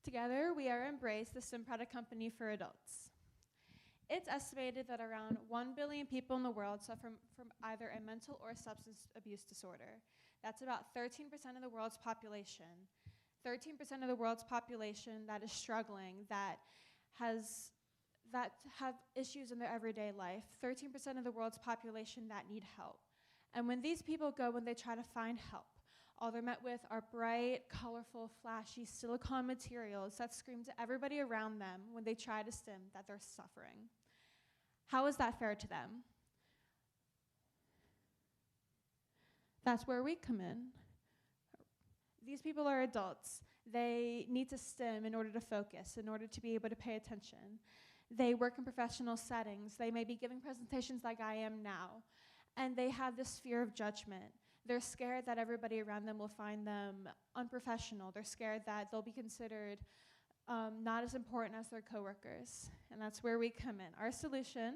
together we are Embrace, the STEM product company for adults. It's estimated that around 1 billion people in the world suffer from either a mental or substance abuse disorder. That's about 13% of the world's population. 13% of the world's population that is struggling, that have issues in their everyday life. 13% of the world's population that need help. And when these people go, when they try to find help, all they're met with are bright, colorful, flashy silicone materials that scream to everybody around them when they try to STEM that they're suffering. How is that fair to them? That's where we come in. These people are adults. They need to STEM in order to focus, in order to be able to pay attention. They work in professional settings. They may be giving presentations like I am now, and they have this fear of judgment. They're scared that everybody around them will find them unprofessional. They're scared that they'll be considered not as important as their coworkers, and that's where we come in. Our solution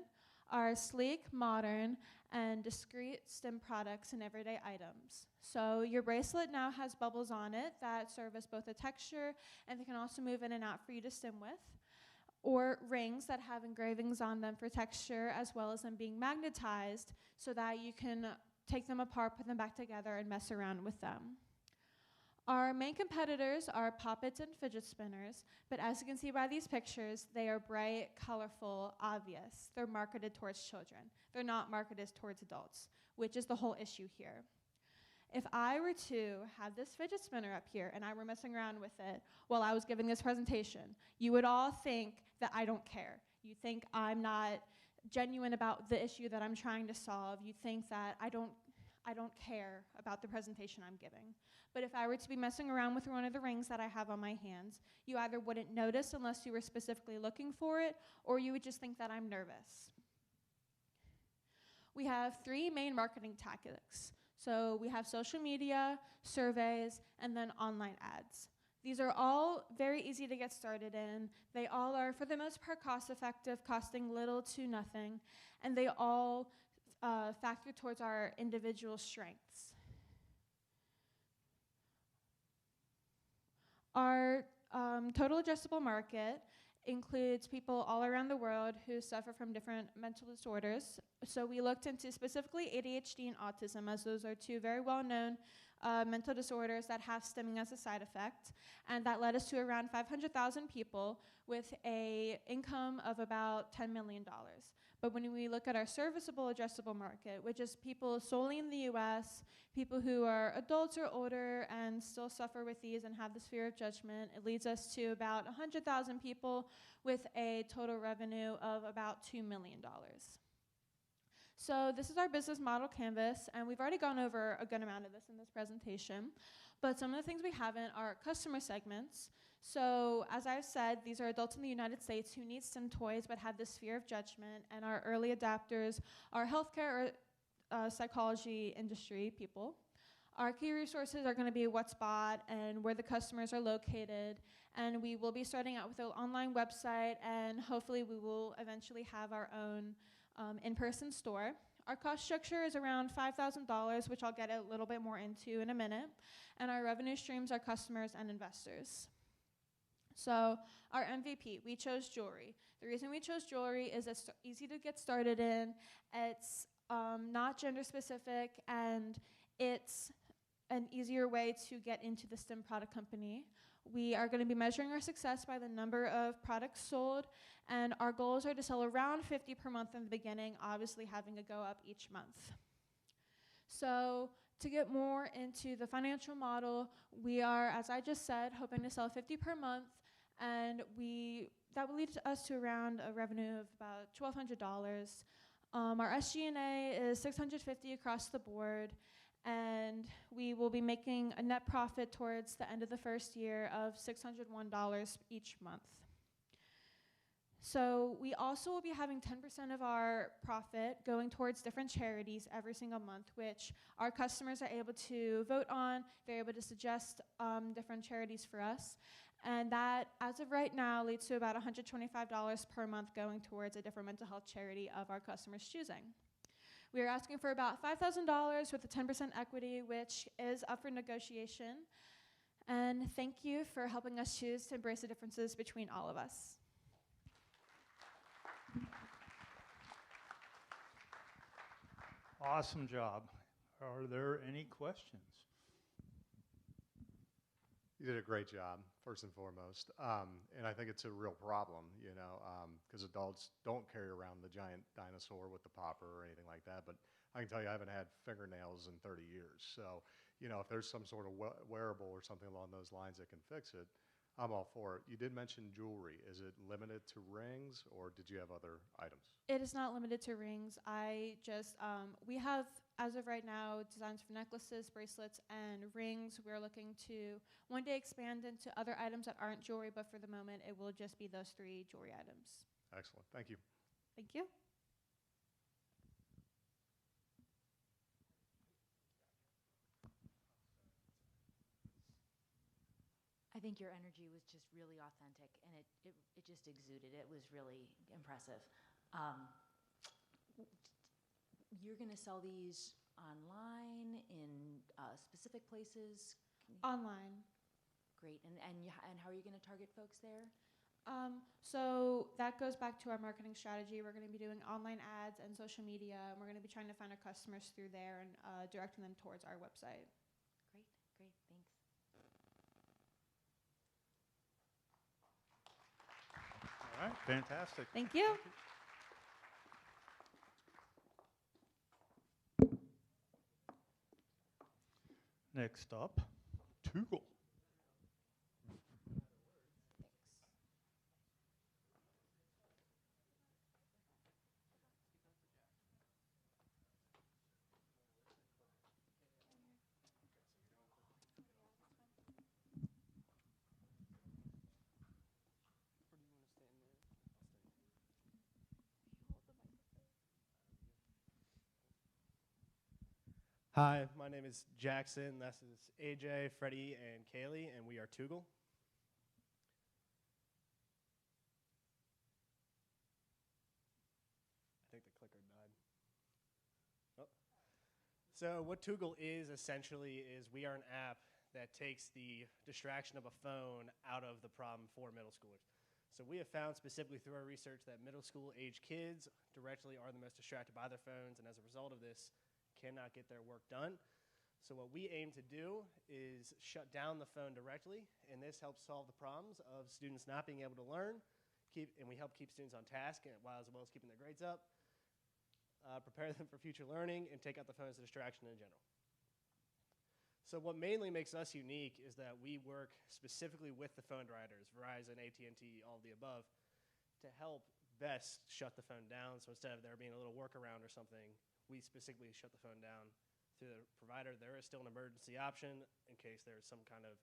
are sleek, modern, and discreet STEM products and everyday items. So your bracelet now has bubbles on it that serve as both a texture and they can also move in and out for you to STEM with. Or rings that have engravings on them for texture, as well as them being magnetized so that you can take them apart, put them back together, and mess around with them. Our main competitors are poppets and fidget spinners, but as you can see by these pictures, they are bright, colorful, obvious. They're marketed towards children. They're not marketed towards adults, which is the whole issue here. If I were to have this fidget spinner up here and I were messing around with it while I was giving this presentation, you would all think that I don't care. You think I'm not genuine about the issue that I'm trying to solve. You think that I don't care about the presentation I'm giving. But if I were to be messing around with one of the rings that I have on my hands, you either wouldn't notice unless you were specifically looking for it, or you would just think that I'm nervous. We have 3 main marketing tactics. So we have social media, surveys, and then online ads. These are all very easy to get started in. They all are, for the most part, cost effective, costing little to nothing, and they all factor towards our individual strengths. Our total addressable market includes people all around the world who suffer from different mental disorders. So we looked into specifically ADHD and autism, as those are 2 very well-known mental disorders that have stimming as a side effect. And that led us to around 500,000 people with an income of about $10 million. But when we look at our serviceable addressable market, which is people solely in the US, people who are adults or older and still suffer with these and have this fear of judgment, it leads us to about 100,000 people with a total revenue of about $2 million. So this is our business model canvas, and we've already gone over a good amount of this in this presentation. But some of the things we haven't are customer segments. So as I've said, these are adults in the United States who need STEM toys but have this fear of judgment, and our early adapters are healthcare or psychology industry people. Our key resources are going to be what's bought and where the customers are located, and we will be starting out with an online website, and hopefully we will eventually have our own in-person store. Our cost structure is around $5,000, which I'll get a little bit more into in a minute, and our revenue streams are customers and investors. So our MVP, we chose jewelry. The reason we chose jewelry is it's easy to get started in, it's not gender specific, and it's an easier way to get into the STEM product company. We are going to be measuring our success by the number of products sold, and our goals are to sell around 50 per month in the beginning, obviously having to go up each month. So to get more into the financial model, we are, as I just said, hoping to sell 50 per month, and that will lead us to around a revenue of about $1,200. Our SG&A is $650 across the board, and we will be making a net profit towards the end of the first year of $601 each month. So we also will be having 10% of our profit going towards different charities every single month, which our customers are able to vote on. They're able to suggest different charities for us. And that, as of right now, leads to about $125 per month going towards a different mental health charity of our customers' choosing. We are asking for about $5,000 with a 10% equity, which is up for negotiation. And thank you for helping us choose to embrace the differences between all of us. Awesome job. Are there any questions? You did a great job, first and foremost. And I think it's a real problem, you know, because adults don't carry around the giant dinosaur with the popper or anything like that. But I can tell you I haven't had fingernails in 30 years. So, you know, if there's some sort of wearable or something along those lines that can fix it, I'm all for it. You did mention jewelry. Is it limited to rings, or did you have other items? It is not limited to rings. We have, as of right now, designs for necklaces, bracelets, and rings. We're looking to one day expand into other items that aren't jewelry, but for the moment, it will just be those 3 jewelry items. Excellent. Thank you. Thank you. I think your energy was just really authentic, and it just exuded. It was really impressive. you're going to sell these online in specific places? Online. Great. And how are you going to target folks there? So that goes back to our marketing strategy. We're going to be doing online ads and social media, and we're going to be trying to find our customers through there and directing them towards our website. Great, thanks. All right, fantastic. Thank you. Next up, Tugel. Hi, my name is Jackson. This is AJ, Freddie, and Kaylee, and we are Tugel. I think the clicker died. Oh. So what Tugel is essentially is we are an app that takes the distraction of a phone out of the problem for middle schoolers. So we have found specifically through our research that middle school age kids directly are the most distracted by their phones, and as a result of this, cannot get their work done. So what we aim to do is shut down the phone directly, and this helps solve the problems of students not being able to learn, and we help keep students on task as well as keeping their grades up, prepare them for future learning, and take out the phone as a distraction in general. So what mainly makes us unique is that we work specifically with the phone providers, Verizon, AT&T, all of the above, to help best shut the phone down. So instead of there being a little workaround or something, we specifically shut the phone down through the provider. There is still an emergency option in case there's some kind of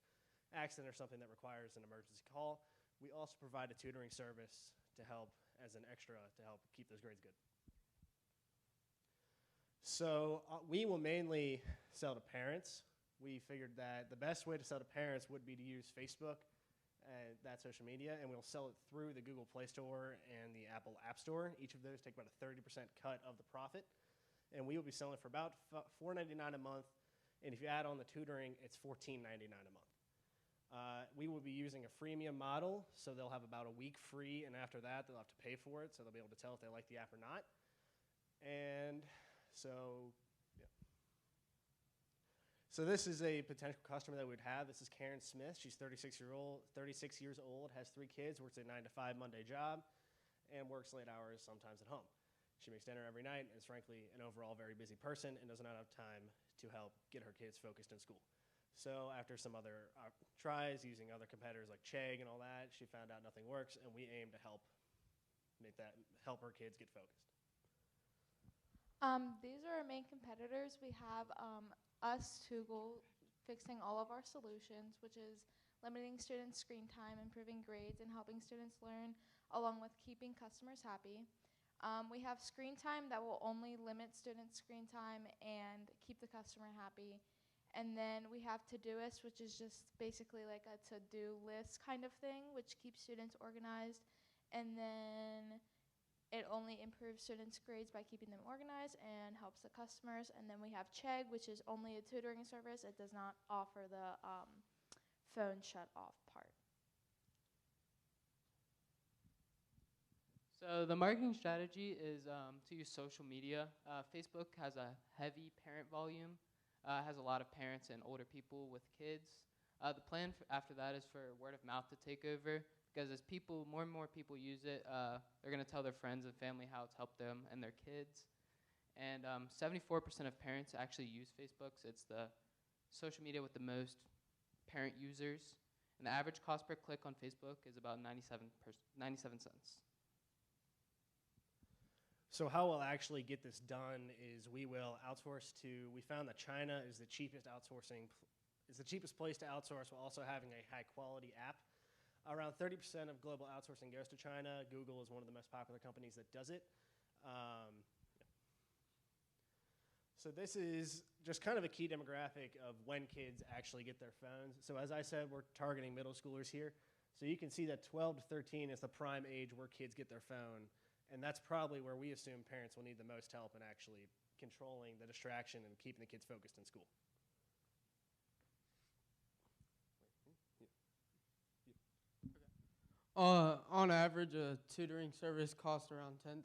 accident or something that requires an emergency call. We also provide a tutoring service to help as an extra to help keep those grades good. So we will mainly sell to parents. We figured that the best way to sell to parents would be to use Facebook and that social media, and we'll sell it through the Google Play Store and the Apple App Store. Each of those take about a 30% cut of the profit. And we will be selling for about $4.99 a month. And if you add on the tutoring, it's $14.99 a month. We will be using a freemium model, so they'll have about a week free, and after that, they'll have to pay for it, so they'll be able to tell if they like the app or not. And so, yeah. So this is a potential customer that we'd have. This is Karen Smith. She's 36 years old, has 3 kids, works a 9-to-5 Monday job, and works late hours sometimes at home. She makes dinner every night and is frankly an overall very busy person and does not have time to help get her kids focused in school. So after some other tries using other competitors like Chegg and all that, she found out nothing works, and we aim to help her kids get focused. These are our main competitors. We have us, Tugel, fixing all of our solutions, which is limiting students' screen time, improving grades, and helping students learn, along with keeping customers happy. We have screen time that will only limit students' screen time and keep the customer happy. And then we have Todoist, which is just basically like a to-do list kind of thing, which keeps students organized. And then it only improves students' grades by keeping them organized and helps the customers. And then we have Chegg, which is only a tutoring service. It does not offer the phone shut-off part. So the marketing strategy is to use social media. Facebook has a heavy parent volume, has a lot of parents and older people with kids. The plan after that is for word of mouth to take over, because as more and more people use it, they're going to tell their friends and family how it's helped them and their kids. And 74% of parents actually use Facebook. So it's the social media with the most parent users. And the average cost per click on Facebook is about 97 cents. So how we'll actually get this done is we will outsource to, we found that China is the cheapest place to outsource while also having a high quality app. Around 30% of global outsourcing goes to China. Google is one of the most popular companies that does it. Yeah. So this is just kind of a key demographic of when kids actually get their phones. So as I said, we're targeting middle schoolers here. So you can see that 12 to 13 is the prime age where kids get their phone. And that's probably where we assume parents will need the most help and actually controlling the distraction and keeping the kids focused in school? On average, a tutoring service costs around $10,000.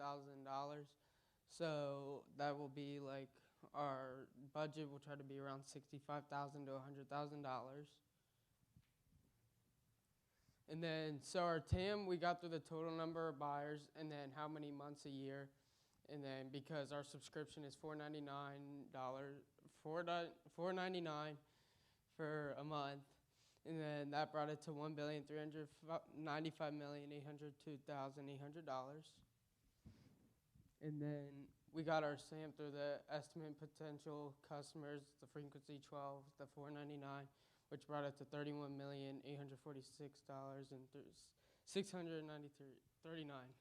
So that will be like our budget will try to be around $65,000 to $100,000. And then, so our TAM, we got through the total number of buyers and then how many months a year. And then because our subscription is $4.99 for a month, and then that brought it to $1,395,802,800. And then we got our SAM through the estimate potential customers, the frequency 12, the $4.99, which brought it to $31,846,693.39.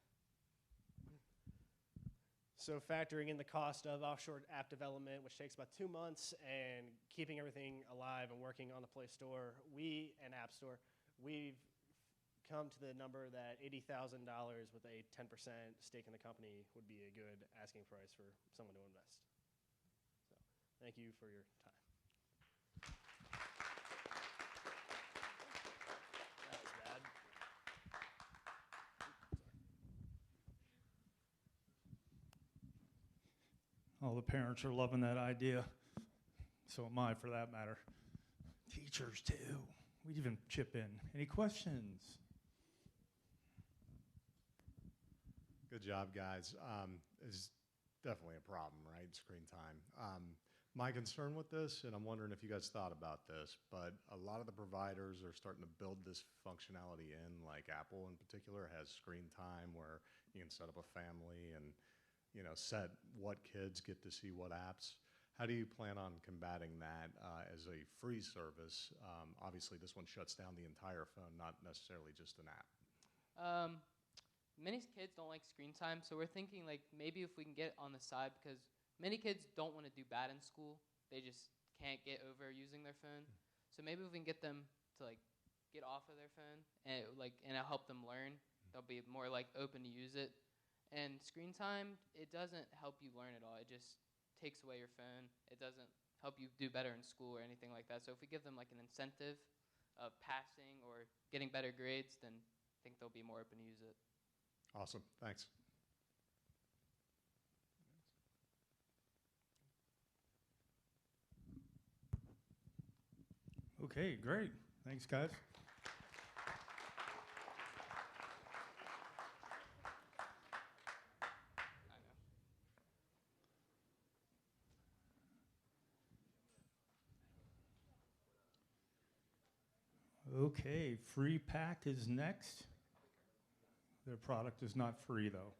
So factoring in the cost of offshore app development, which takes about 2 months, and keeping everything alive and working on the Play Store, and App Store, we've come to the number that $80,000 with a 10% stake in the company would be a good asking price for someone to invest. So thank you for your time. That was bad. All the parents are loving that idea. So am I, for that matter. Teachers, too. We'd even chip in. Any questions? Good job, guys. It's definitely a problem, right? Screen time. My concern with this, and I'm wondering if you guys thought about this, but a lot of the providers are starting to build this functionality in, like Apple in particular has screen time where you can set up a family and set what kids get to see what apps. How do you plan on combating that as a free service? Obviously, this one shuts down the entire phone, not necessarily just an app. Many kids don't like screen time, so we're thinking like maybe if we can get it on the side, because many kids don't want to do bad in school. They just can't get over using their phone. So maybe if we can get them to like get off of their phone and it'll help them learn. They'll be more like open to use it. And screen time, it doesn't help you learn at all. It just takes away your phone. It doesn't help you do better in school or anything like that. So if we give them like an incentive of passing or getting better grades, then I think they'll be more open to use it. Awesome. Thanks. Okay, great. Thanks, guys. Okay, Free Pack is next. Their product is not free, though.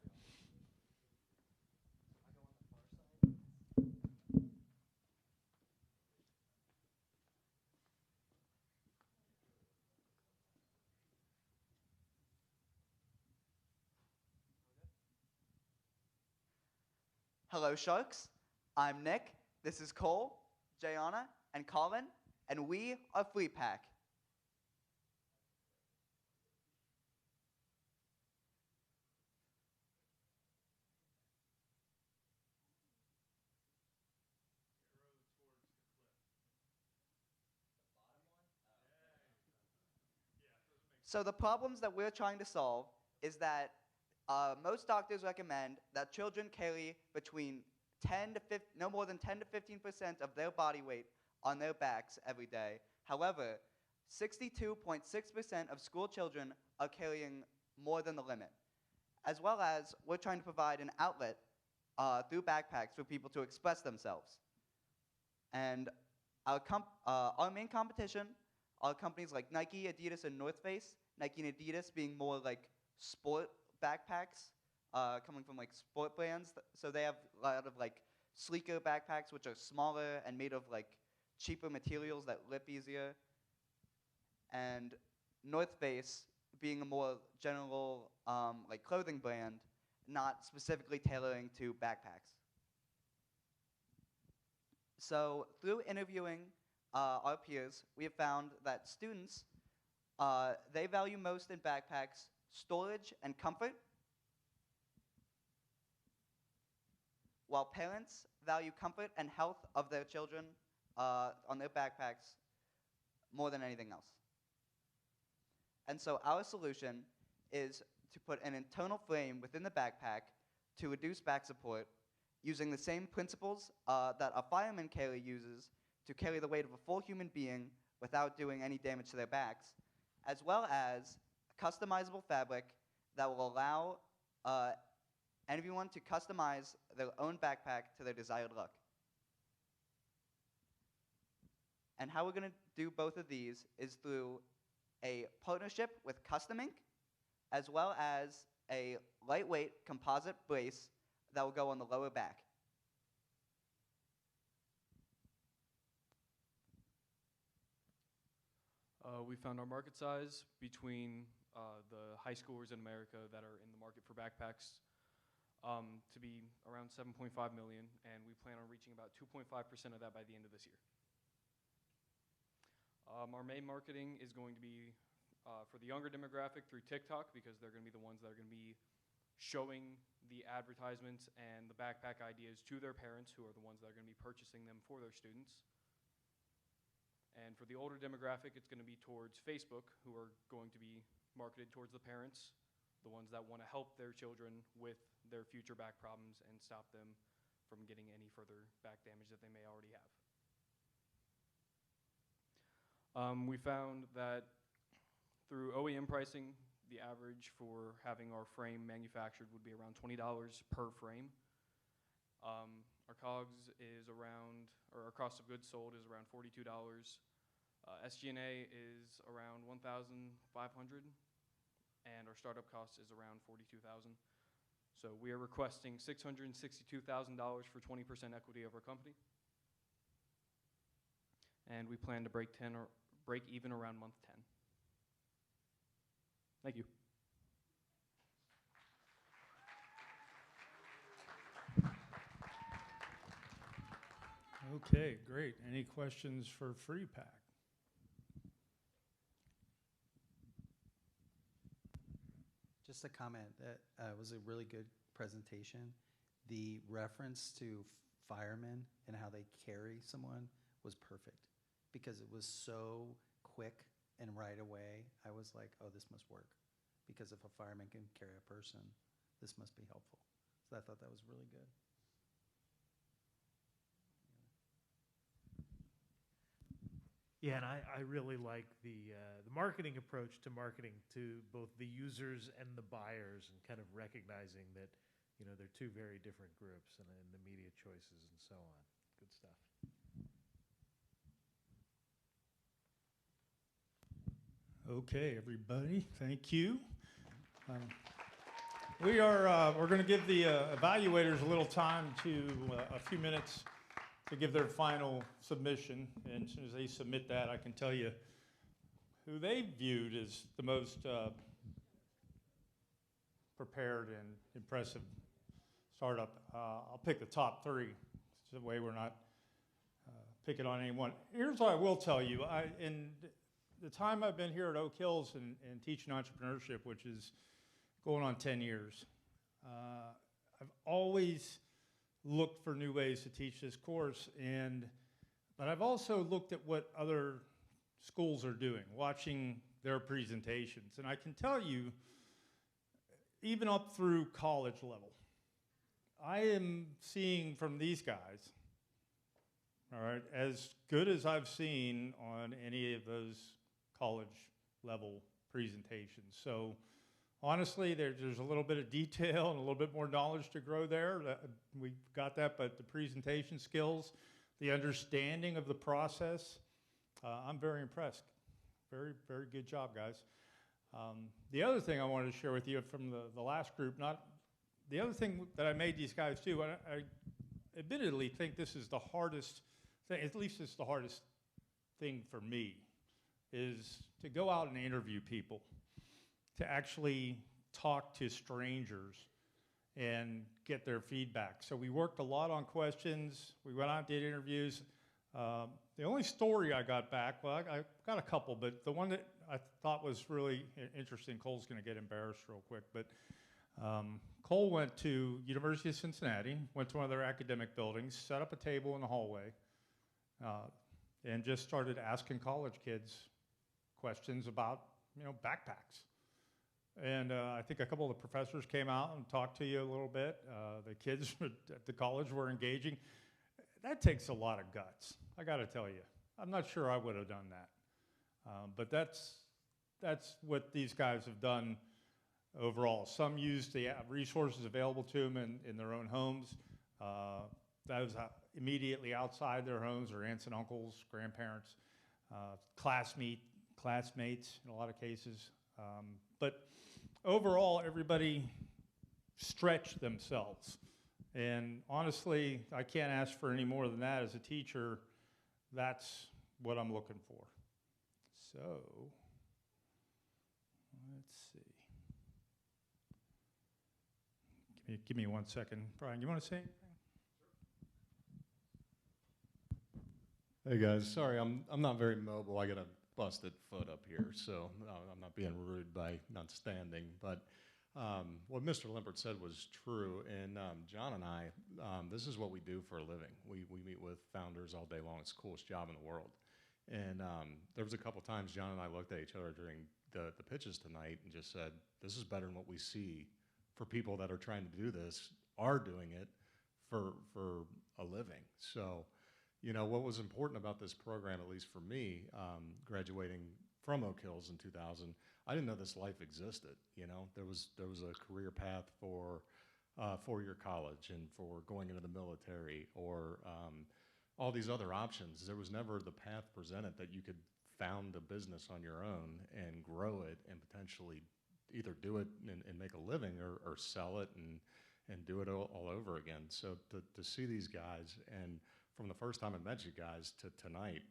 Hello, Sharks. I'm Nick. This is Cole, Jayana, and Colin, and we are Free Pack. So the problems that we're trying to solve is that most doctors recommend that children carry between no more than 10 to 15% of their body weight on their backs every day. However, 62.6% of school children are carrying more than the limit. As well as, we're trying to provide an outlet through backpacks for people to express themselves. And our main competition are companies like Nike, Adidas, and North Face. Nike and Adidas being more like sport backpacks, coming from like sport brands. So they have a lot of like sleeker backpacks, which are smaller and made of like cheaper materials that lip easier. And North Face being a more general like clothing brand, not specifically tailoring to backpacks. So through interviewing our peers, we have found that students, they value most in backpacks storage and comfort, while parents value comfort and health of their children on their backpacks more than anything else. And so our solution is to put an internal frame within the backpack to reduce back support using the same principles that a fireman carry uses to carry the weight of a full human being without doing any damage to their backs, as well as customizable fabric that will allow everyone to customize their own backpack to their desired look. And how we're going to do both of these is through a partnership with Custom Ink, as well as a lightweight composite brace that will go on the lower back. We found our market size between the high schoolers in America that are in the market for backpacks to be around 7.5 million, and we plan on reaching about 2.5% of that by the end of this year. Our main marketing is going to be for the younger demographic through TikTok, because they're going to be the ones that are going to be showing the advertisements and the backpack ideas to their parents, who are the ones that are going to be purchasing them for their students. And for the older demographic, it's going to be towards Facebook, who are going to be marketed towards the parents, the ones that want to help their children with their future back problems and stop them from getting any further back damage that they may already have. We found that through OEM pricing, the average for having our frame manufactured would be around $20 per frame. Our COGS is around, or our cost of goods sold is around $42. SG&A is around $1,500, and our startup cost is around $42,000. So we are requesting $662,000 for 20% equity of our company, and we plan to break even around month 10. Thank you. Okay, great. Any questions for Free Pack? Just a comment, that was a really good presentation. The reference to firemen and how they carry someone was perfect, because it was so quick and right away. I was like, oh, this must work, because if a fireman can carry a person, this must be helpful. So I thought that was really good. Yeah, and I really like the marketing approach to marketing to both the users and the buyers, and kind of recognizing that, you know, they're two very different groups, and the media choices and so on. Good stuff. Okay, everybody, thank you. We're going to give the evaluators a little time to a few minutes to give their final submission, and as soon as they submit that, I can tell you who they viewed as the most prepared and impressive startup. I'll pick the top three. It's the way we're not picking on anyone. Here's what I will tell you. In the time I've been here at Oak Hills and teaching entrepreneurship, which is going on 10 years, I've always looked for new ways to teach this course, but I've also looked at what other schools are doing, watching their presentations, and I can tell you, even up through college level, I am seeing from these guys, all right, as good as I've seen on any of those college level presentations. So honestly, there's a little bit of detail and a little bit more knowledge to grow there. We've got that, but the presentation skills, the understanding of the process, I'm very impressed. Very, very good job, guys. The other thing I wanted to share with you from the last group, the other thing that I made these guys do, I admittedly think this is the hardest thing, at least it's the hardest thing for me, is to go out and interview people, to actually talk to strangers and get their feedback. So we worked a lot on questions. We went out and did interviews. The only story I got back, well, I got a couple, but the one that I thought was really interesting, Cole's going to get embarrassed real quick, but Cole went to University of Cincinnati, went to one of their academic buildings, set up a table in the hallway, and just started asking college kids questions about, backpacks. And I think a couple of the professors came out and talked to you a little bit. The kids at the college were engaging. That takes a lot of guts, I got to tell you. I'm not sure I would have done that. But that's what these guys have done overall. Some use the resources available to them in their own homes. Those immediately outside their homes are aunts and uncles, grandparents, classmates in a lot of cases. But overall, everybody stretched themselves. And honestly, I can't ask for any more than that. As a teacher, that's what I'm looking for. So, let's see. Give me 1 second. Brian, you want to say anything? Hey guys, sorry, I'm not very mobile. I got a busted foot up here, so I'm not being rude by not standing. But what Mr. Limpert said was true, and John and I, this is what we do for a living. We meet with founders all day long. It's the coolest job in the world. And there was a couple times John and I looked at each other during the pitches tonight and just said, this is better than what we see for people that are trying to do this, are doing it for a living. So, what was important about this program, at least for me, graduating from Oak Hills in 2000, I didn't know this life existed. There was a career path for 4-year college and for going into the military or all these other options. There was never the path presented that you could found a business on your own and grow it and potentially either do it and make a living or sell it and do it all over again. So to see these guys, and from the first time I met you guys to tonight,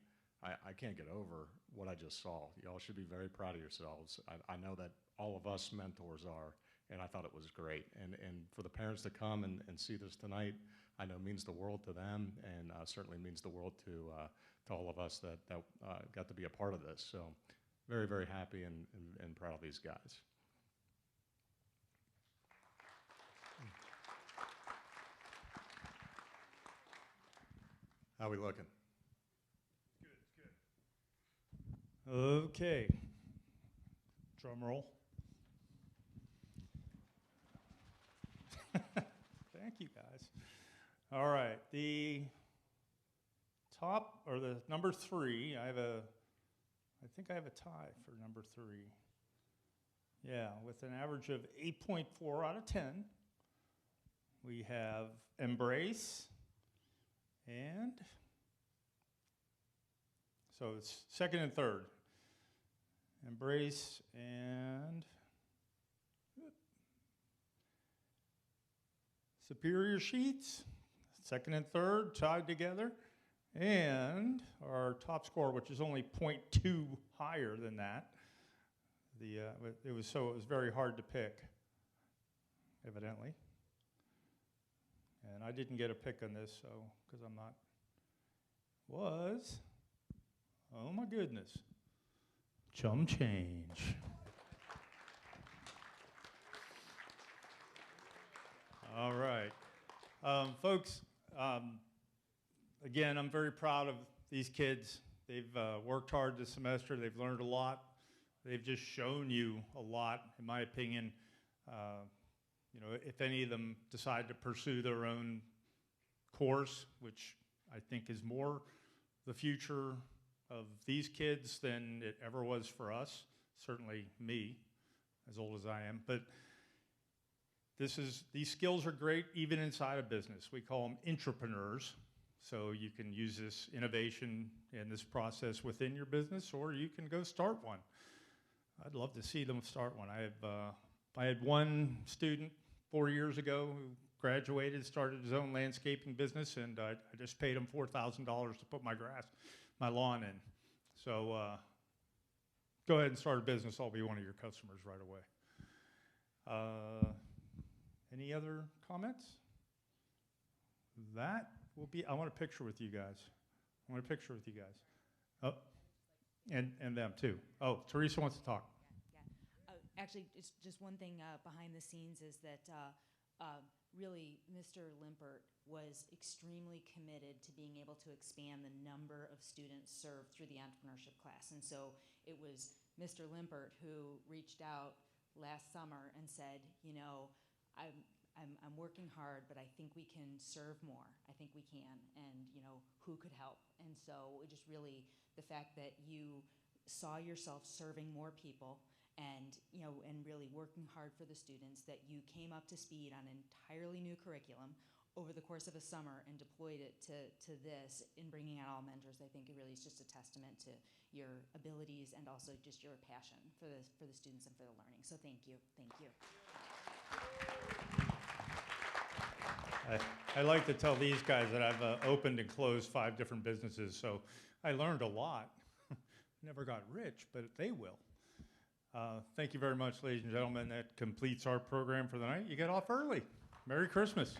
I can't get over what I just saw. Y'all should be very proud of yourselves. I know that all of us mentors are, and I thought it was great. And for the parents to come and see this tonight, I know means the world to them, and certainly means the world to all of us that got to be a part of this. So very, very happy and proud of these guys. How we looking? Good. Okay. Drum roll. Thank you, guys. All right. The top, or the number 3, I think I have a tie for number 3. Yeah, with an average of 8.4 out of 10. We have Embrace. And so it's second and third. Embrace and Superior Sheets, second and third tied together. And our top score, which is only 0.2 higher than that. It was very hard to pick, evidently. And I didn't get a pick on this, so, because I'm not, oh my goodness, chum change. All right. Folks, again, I'm very proud of these kids. They've worked hard this semester. They've learned a lot. They've just shown you a lot, in my opinion. If any of them decide to pursue their own course, which I think is more the future of these kids than it ever was for us, certainly me, as old as I am. But these skills are great even inside a business. We call them entrepreneurs. So you can use this innovation and this process within your business, or you can go start one. I'd love to see them start one. I had one student 4 years ago who graduated, started his own landscaping business, and I just paid him $4,000 to put my lawn in. So go ahead and start a business. I'll be one of your customers right away. Any other comments? I want a picture with you guys. Oh, and them too. Oh, Teresa wants to talk. Actually, it's just one thing behind the scenes is that really Mr. Limpert was extremely committed to being able to expand the number of students served through the entrepreneurship class. And so it was Mr. Limpert who reached out last summer and said, you know, I'm working hard, but I think we can serve more. I think we can, and you know, who could help? And so it just really, the fact that you saw yourself serving more people and, you know, and really working hard for the students, that you came up to speed on an entirely new curriculum over the course of a summer and deployed it to this in bringing out all mentors. I think it really is just a testament to your abilities and also just your passion for the students and for the learning. So thank you, thank you. I like to tell these guys that I've opened and closed 5 different businesses, so I learned a lot. Never got rich, but they will. Thank you very much, ladies and gentlemen. That completes our program for the night. You get off early. Merry Christmas.